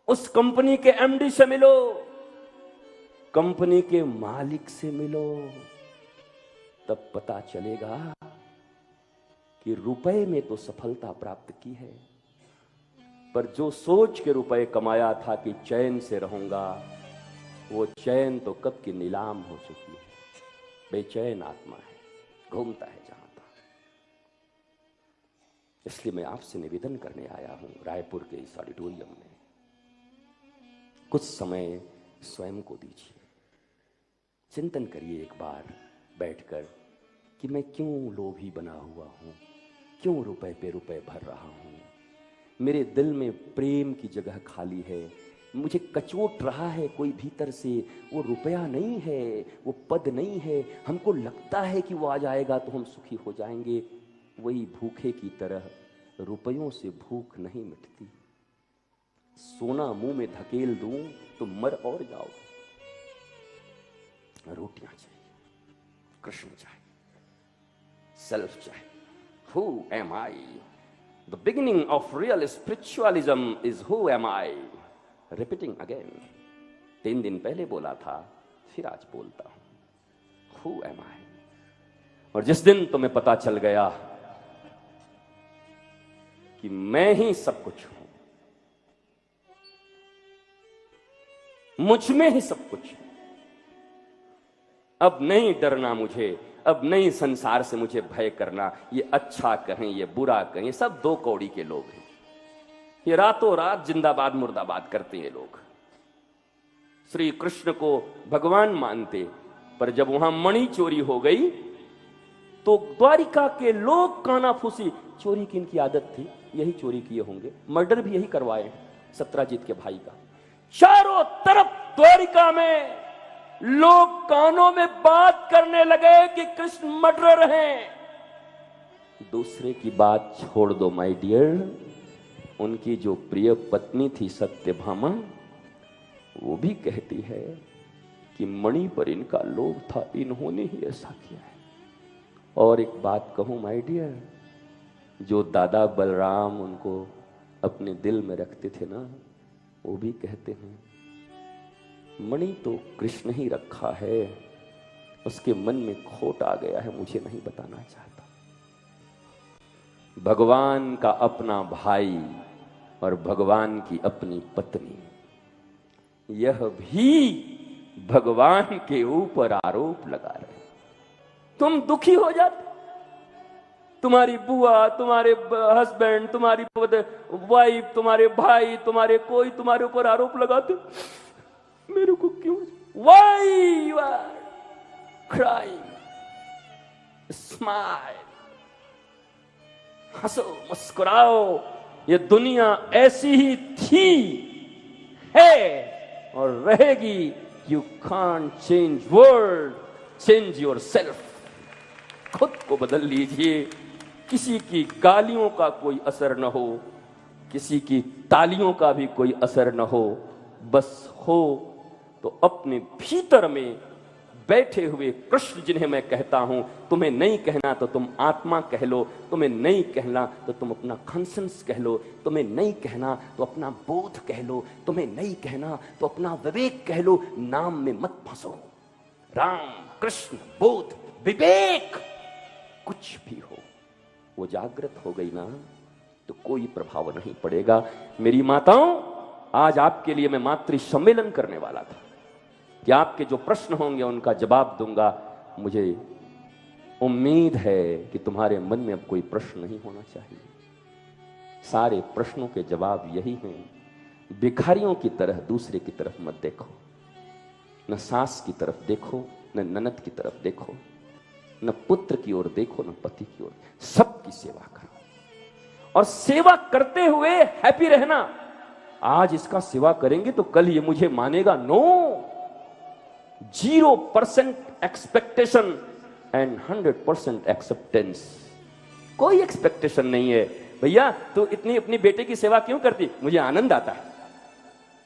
C: उस कंपनी के एमडी से मिलो, कंपनी के मालिक से मिलो, तब पता चलेगा कि रुपए में तो सफलता प्राप्त की है, पर जो सोच के रुपए कमाया था कि चैन से रहूंगा, वो चैन तो कब की नीलाम हो चुकी है। बेचैन आत्मा है, घूमता है जहां तक। इसलिए मैं आपसे निवेदन करने आया हूं रायपुर के इस ऑडिटोरियम में, कुछ समय स्वयं को दीजिए, चिंतन करिए एक बार बैठकर कि मैं क्यों लोभी बना हुआ हूं, क्यों रुपए पे रुपए भर रहा हूं, मेरे दिल में प्रेम की जगह खाली है, मुझे कचोट रहा है कोई भीतर से, वो रुपया नहीं है, वो पद नहीं है, हमको लगता है कि वो आ जाएगा तो हम सुखी हो जाएंगे। वही भूखे की तरह रुपयों से भूख नहीं मिटती। सोना मुंह में धकेल दूं तो मर और जाओगे। रोटियां चाहिए, कृष्ण चाहिए, सेल्फ चाहिए। Who am I? The beginning of real spiritualism is who am I? Repeating again. 3 दिन पहले बोला था, फिर आज बोलता हूं। Who am I? और जिस दिन तुम्हें पता चल गया कि मैं ही सब कुछ हूं, मुझ में ही सब कुछ, अब नहीं डरना मुझे, अब नहीं संसार से मुझे भय करना। ये अच्छा कहें, ये बुरा कहें, सब 2 कौड़ी के लोग हैं। ये रातों रात जिंदाबाद मुर्दाबाद करते हैं लोग। श्री कृष्ण को भगवान मानते, पर जब वहां मणि चोरी हो गई तो द्वारिका के लोग कानाफूसी। चोरी की इनकी आदत थी, यही चोरी किए होंगे, मर्डर भी यही करवाए हैं सत्राजीत के भाई का। चारों तरफ द्वारिका में लोग कानों में बात करने लगे कि कृष्ण मर्डरर हैं। दूसरे की बात छोड़ दो माय डियर, उनकी जो प्रिय पत्नी थी सत्यभामा, वो भी कहती है कि मणि पर इनका लोभ था, इन्होंने ही ऐसा किया है। और एक बात कहूं माय डियर, जो दादा बलराम उनको अपने दिल में रखते थे ना, वो भी कहते हैं मणि तो कृष्ण ही रखा है, उसके मन में खोट आ गया है, मुझे नहीं बताना चाहता। भगवान का अपना भाई और भगवान की अपनी पत्नी, यह भी भगवान के ऊपर आरोप लगा रहे। तुम दुखी हो जाते, तुम्हारी बुआ, तुम्हारे हस्बैंड, तुम्हारी वाइफ, तुम्हारे भाई, तुम्हारे कोई तुम्हारे ऊपर आरोप लगाते, मेरे को क्यों? Why you are crying? Smile, हंसो, मुस्कुराओ। ये दुनिया ऐसी ही थी, है और रहेगी। You can't change world, change yourself. खुद को बदल लीजिए। किसी की गालियों का कोई असर न हो, किसी की तालियों का भी कोई असर न हो, बस हो तो अपने भीतर में बैठे हुए कृष्ण, जिन्हें मैं कहता हूं। तुम्हें नहीं कहना तो तुम आत्मा कह लो, तुम्हें नहीं कहना तो तुम अपना कॉन्शियंस कह लो, तुम्हें नहीं कहना तो अपना बोध कह लो, तुम्हें नहीं कहना तो अपना विवेक कह लो। नाम में मत फंसो। राम, कृष्ण, बोध, विवेक, कुछ भी हो, वो जागृत हो गई ना तो कोई प्रभाव नहीं पड़ेगा। मेरी माताओं, आज आपके लिए मैं मातृ सम्मेलन करने वाला था कि आपके जो प्रश्न होंगे उनका जवाब दूंगा। मुझे उम्मीद है कि तुम्हारे मन में अब कोई प्रश्न नहीं होना चाहिए। सारे प्रश्नों के जवाब यही हैं। भिखारियों की तरह दूसरे की तरफ मत देखो, न सास की तरफ देखो, न ननद की तरफ देखो, न पुत्र की ओर देखो, न पति की ओर। सबकी सेवा करो और सेवा करते हुए हैप्पी रहना। आज इसका सेवा करेंगे तो कल ये मुझे मानेगा। No, 0% expectation and 100% acceptance. कोई एक्सपेक्टेशन नहीं है। भैया तो इतनी अपनी बेटे की सेवा क्यों करती? मुझे आनंद आता है।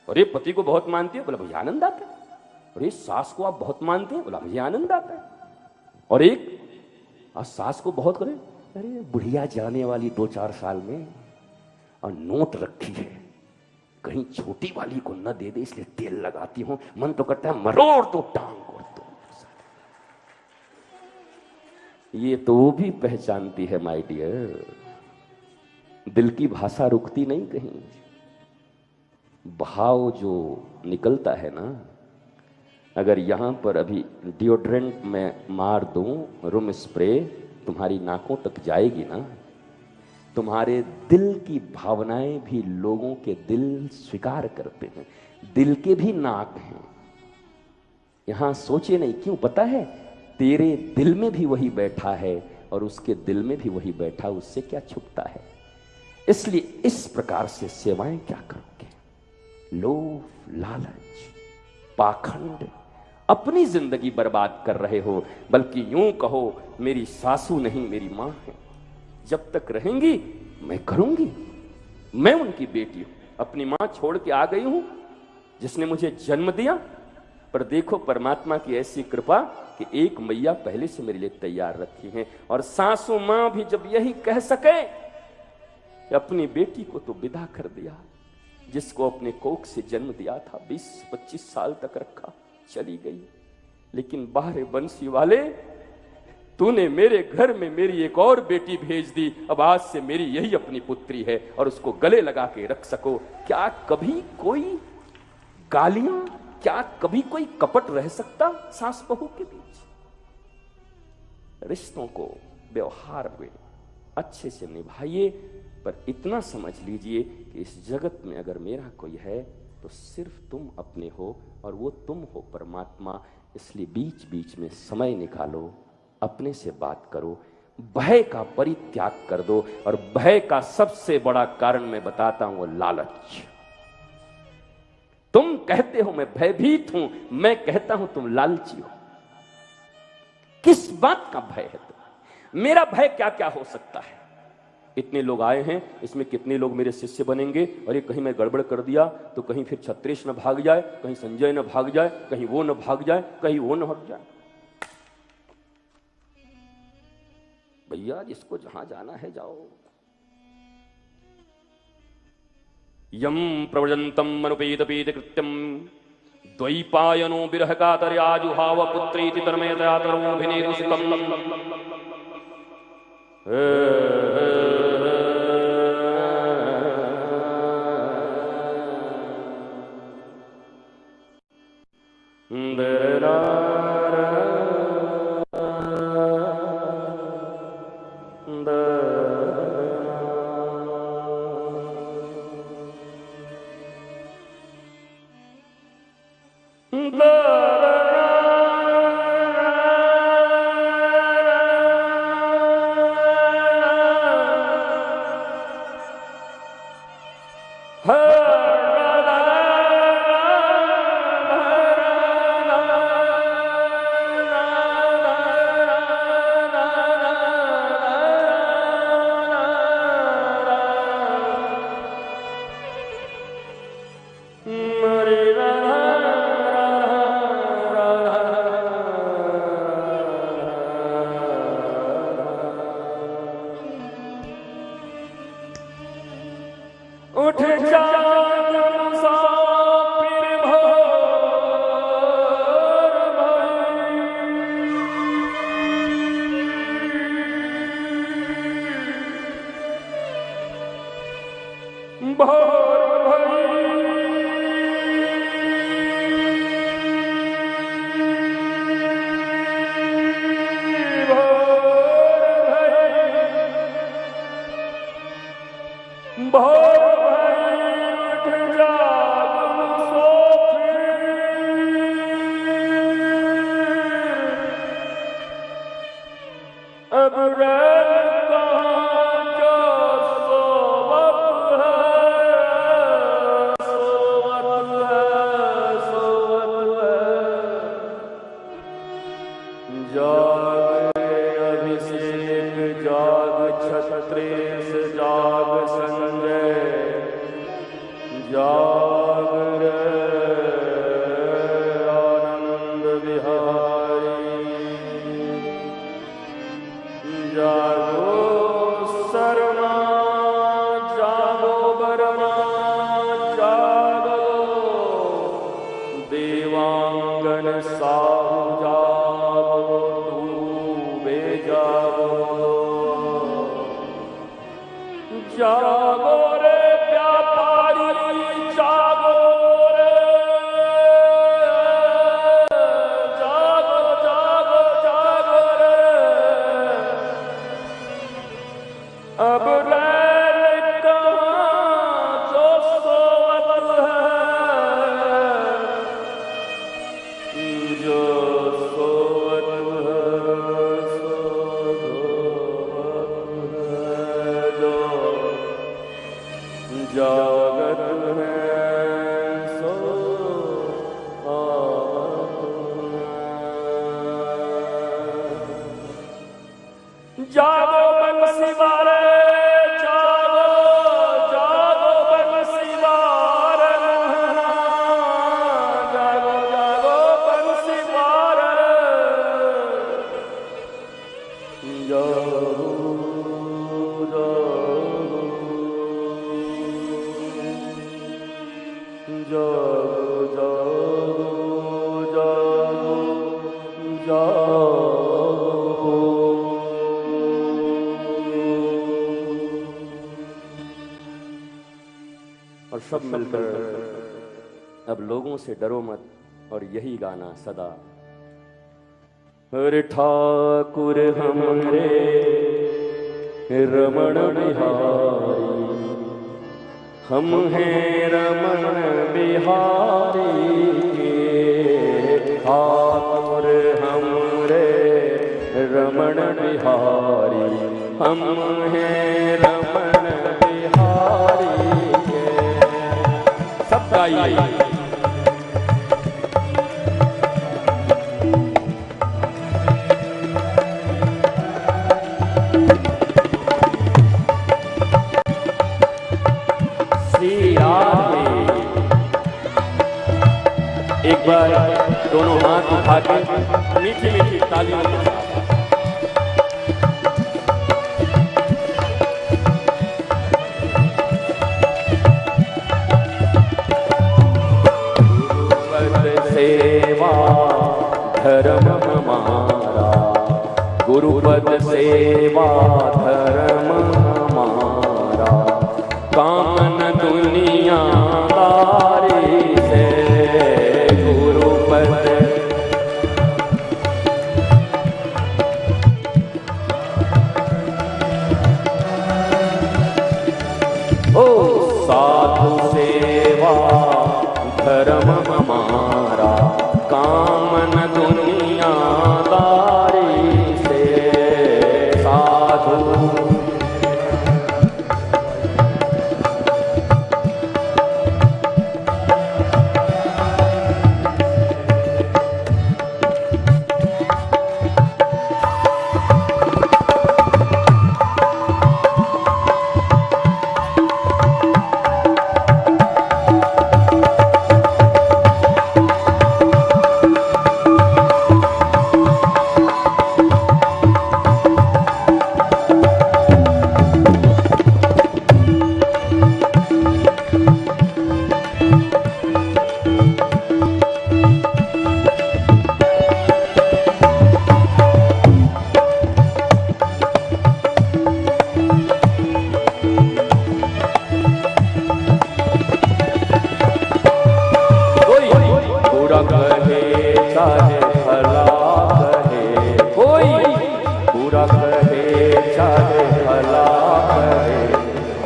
C: और ये पति को बहुत मानती है, बोला मुझे आनंद आता है। और ये सास को आप बहुत मानते हैं, बोला मुझे आनंद आता है। और एक सास को बहुत करे, अरे बुढ़िया जाने वाली 2-4 साल में और नोट रखी है, कहीं छोटी वाली को न दे दे इसलिए तेल लगाती हूं। मन तो करता है मरोड़ तो टांग और तो। ये तो वो भी पहचानती है माय डियर। दिल की भाषा रुकती नहीं कहीं। भाव जो निकलता है ना, अगर यहां पर अभी डिओड्रेंट में मार दूं, रूम स्प्रे तुम्हारी नाकों तक जाएगी ना, तुम्हारे दिल की भावनाएं भी लोगों के दिल स्वीकार करते हैं। दिल के भी नाक हैं। यहां सोचे नहीं क्यों? पता है तेरे दिल में भी वही बैठा है और उसके दिल में भी वही बैठा, उससे क्या छुपता है? इसलिए इस प्रकार से सेवाएं क्या करोगे? लोभ, लालच, पाखंड अपनी जिंदगी बर्बाद कर रहे हो। बल्कि यूं कहो, मेरी सासू नहीं मेरी मां है, जब तक रहेंगी मैं करूंगी। मैं उनकी बेटी हूं, अपनी मां छोड़ के आ गई हूं जिसने मुझे जन्म दिया। पर देखो परमात्मा की ऐसी कृपा कि एक मैया पहले से मेरे लिए तैयार रखी है। और सासू मां भी जब यही कह सके कि अपनी बेटी को तो विदा कर दिया, जिसको अपने कोख से जन्म दिया था, 20-25 साल तक रखा, चली गई। लेकिन बाहर बंसी वाले, तूने मेरे घर में मेरी एक और बेटी भेज दी, अब आज से मेरी यही अपनी पुत्री है और उसको गले लगा के रख सको। क्या कभी कोई गालियां, क्या कभी कोई कपट रह सकता सास बहू के बीच? रिश्तों को व्यवहार में अच्छे से निभाइए, पर इतना समझ लीजिए कि इस जगत में अगर मेरा कोई है तो सिर्फ तुम अपने हो और वो तुम हो परमात्मा। इसलिए बीच बीच में समय निकालो, अपने से बात करो, भय का परित्याग कर दो। और भय का सबसे बड़ा कारण मैं बताता हूं, वो लालच। तुम कहते हो मैं भयभीत हूं, मैं कहता हूं तुम लालची हो। किस बात का भय है तुम्हें? मेरा भय क्या क्या हो सकता है? इतने लोग आए हैं, इसमें कितने लोग मेरे शिष्य बनेंगे? और ये कहीं मैं गड़बड़ कर दिया तो कहीं फिर छत्रेश न भाग जाए, कहीं संजय न भाग जाए, कहीं वो न भाग जाए, कहीं वो न हट जाए। भैया जिसको जहां जाना है जाओ। यम प्रव्रजंतम अनुपेत पीत कृत्यम द्वैपायनो विरह कातर्याजुहाव पुत्रीति तन्मयतया तरोभिनेदुस्तम। उठ जा मुसाफिर भोर भई, भोर जागो रे व्यापारी, सब मिलकर अब लोगों से डरो मत और यही गाना सदा। हरे ठाकुर हमरे रमण बिहारी, हम हैं रमण बिहारी के ठाकुर हमरे रमण बिहारी, हम हैं रमण बिहारी के। सब गाइए। एक बार दोनों हाथ उठा के मीठी मीठी तालियों के साथ सेवा धर्म हमारा, गुरुपद सेवा धर्म हमारा, कामन दुनिया दारी से गुरुपद। ओ साधु सेवा धर्म हमारा, कामन दुनिया दारी से साधु।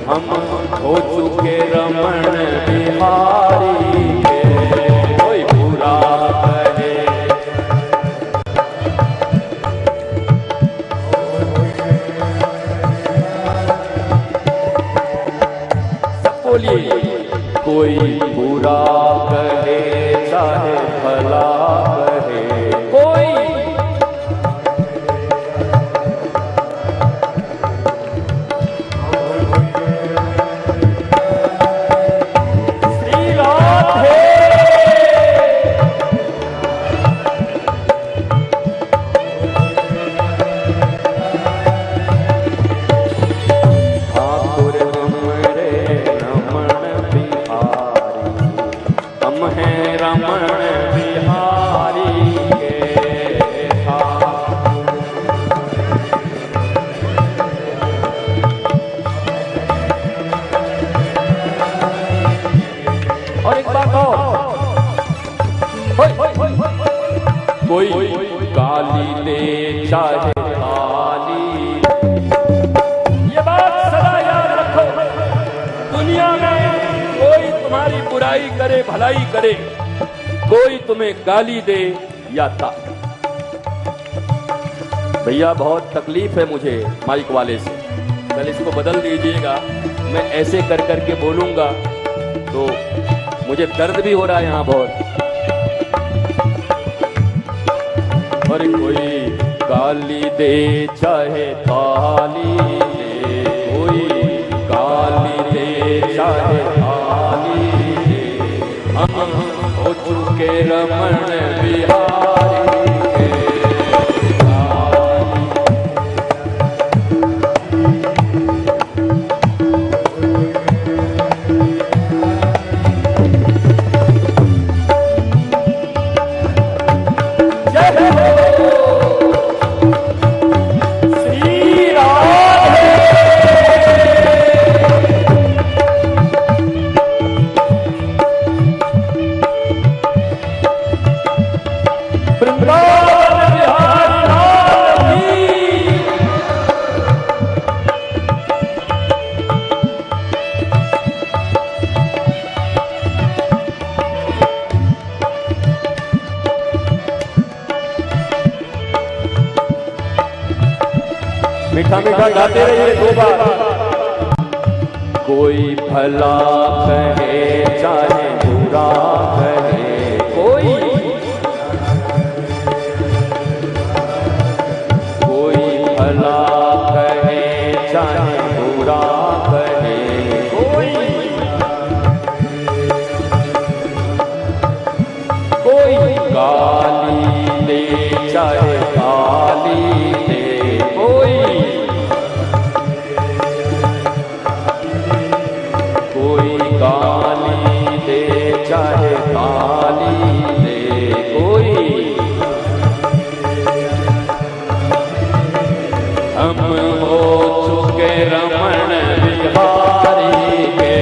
C: हम हो चुके रमण बिहारी के, कोई बुरा कहे। सब बोलिए। कोई बुरा कहे चाहे भला कहे, कोई कोई गाली दे चाहे ताली। ये बात सदा याद रखो, दुनिया में कोई तुम्हारी बुराई करे भलाई करे, कोई तुम्हें गाली दे या ताली। भैया बहुत तकलीफ है मुझे माइक वाले से, कल इसको बदल दीजिएगा। मैं ऐसे कर करके बोलूंगा तो मुझे दर्द भी हो रहा है यहाँ बहुत। और कोई गाली दे चाहे ताली दे, कोई गाली दे चाहे ताली दे, हम हो चुके रमण बिहारी के। मीठा मीठा गाते रहिए 2 बार। कोई भला कहे चाहे बुरा कहे, कोई भला कहे चाहे बुरा कहे, कोई गाली दे चाहे गाली दे, कोई गाली दे चाहे गाली दे, हम हो चुके रमण बिहारी के।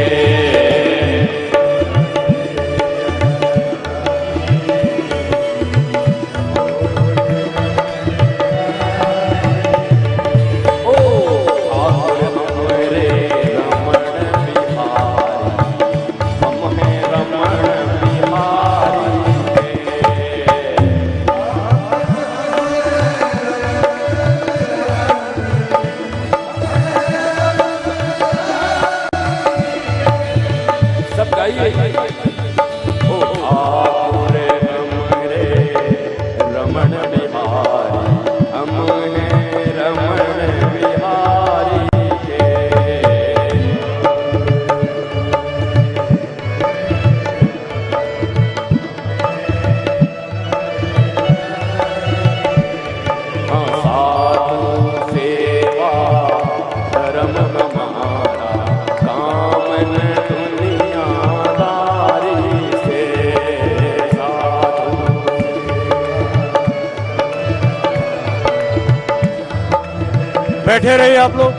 D: बैठे रहिए आप लोग।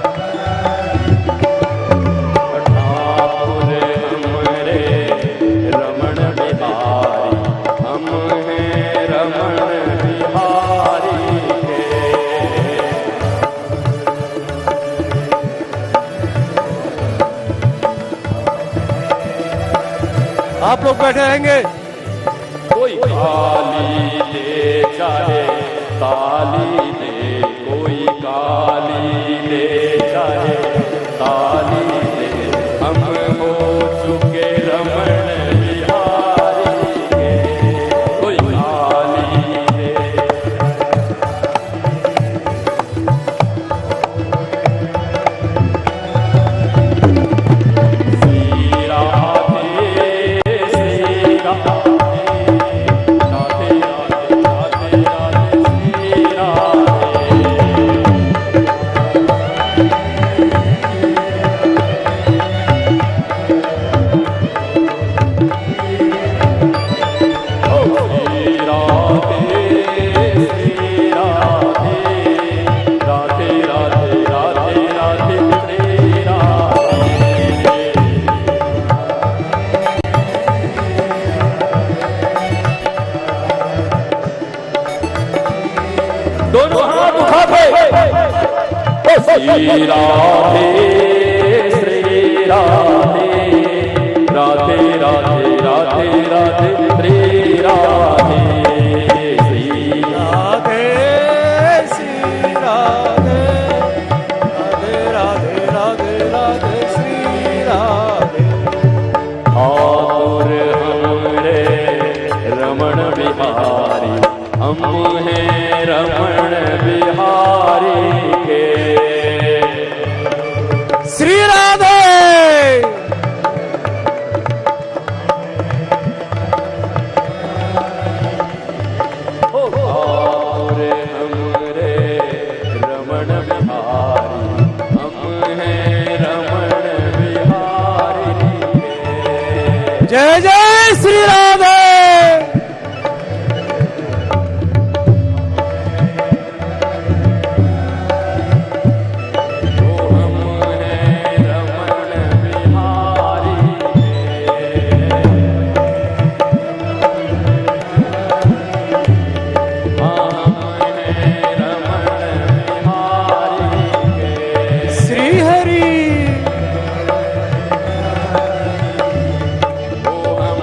C: रमण बिहारी, हम हैं रमण बिहारी के।
D: आप लोग बैठे रहेंगे।
C: कोई गाली दे चाहे ताली दे, कोई गाली दे चाहे ताली दे, हम हो चुके रमण बिहारी के। कोई गाली दे श्री राधे श्री राधे, राधे राधे राधे राधे श्री राधे। श्री राधे श्री राधे, राधे राधे राधे राधे श्री राधे। दोनों हाथ उठाते श्री राधे श्री राधे, राधे राधे राधे राधे श्री राधे। श्री
D: राधे श्री राधे, राधे राधे राधे राधे श्री राधे।
C: ठाकुर हमरे रमण बिहारी, हम हैं रमण बिहारी के।
D: श्री राधे।
C: ठाकुर हमरे रमण बिहारी, हम हैं रमण बिहारी के।
D: जय जय श्री राधे। श्री हरि।
C: हम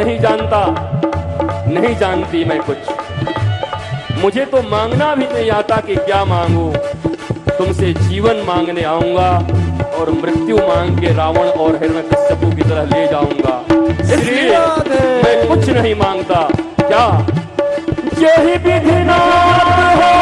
C: नहीं जानता, नहीं जानती मैं कुछ। मुझे तो मांगना भी नहीं आता कि क्या मांगू। तुमसे जीवन मांगने आऊंगा और मृत्यु मांग के रावण और हिरण्यकश्यपु की तरह ले जाऊंगा। इसलिए मैं कुछ नहीं मांगता। क्या यही विधिनाथ हो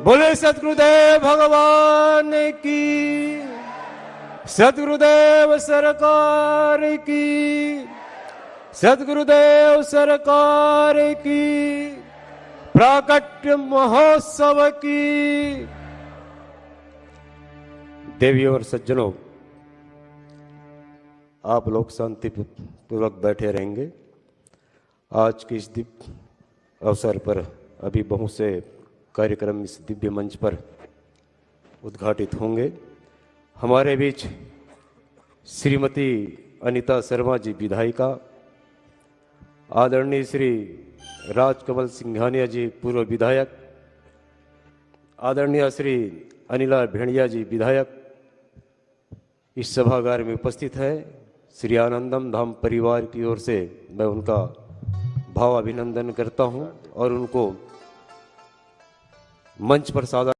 D: बोले सतगुरुदेव भगवान की, सतगुरुदेव सरकार की, सतगुरुदेव सरकार की, प्राकट्य महोत्सव की। देवियों और सज्जनों, आप लोग शांति पूर्वक बैठे रहेंगे। आज के इस दिव्य अवसर पर अभी बहुत से कार्यक्रम इस दिव्य मंच पर उद्घाटित होंगे। हमारे बीच श्रीमती अनीता शर्मा जी विधायिका, आदरणीय श्री राजकमल सिंघानिया जी पूर्व विधायक, आदरणीय श्री अनिला भेड़िया जी विधायक इस सभागार में उपस्थित है। श्री आनंदम धाम परिवार की ओर से मैं उनका भाव अभिनंदन करता हूं और उनको मंच पर सादर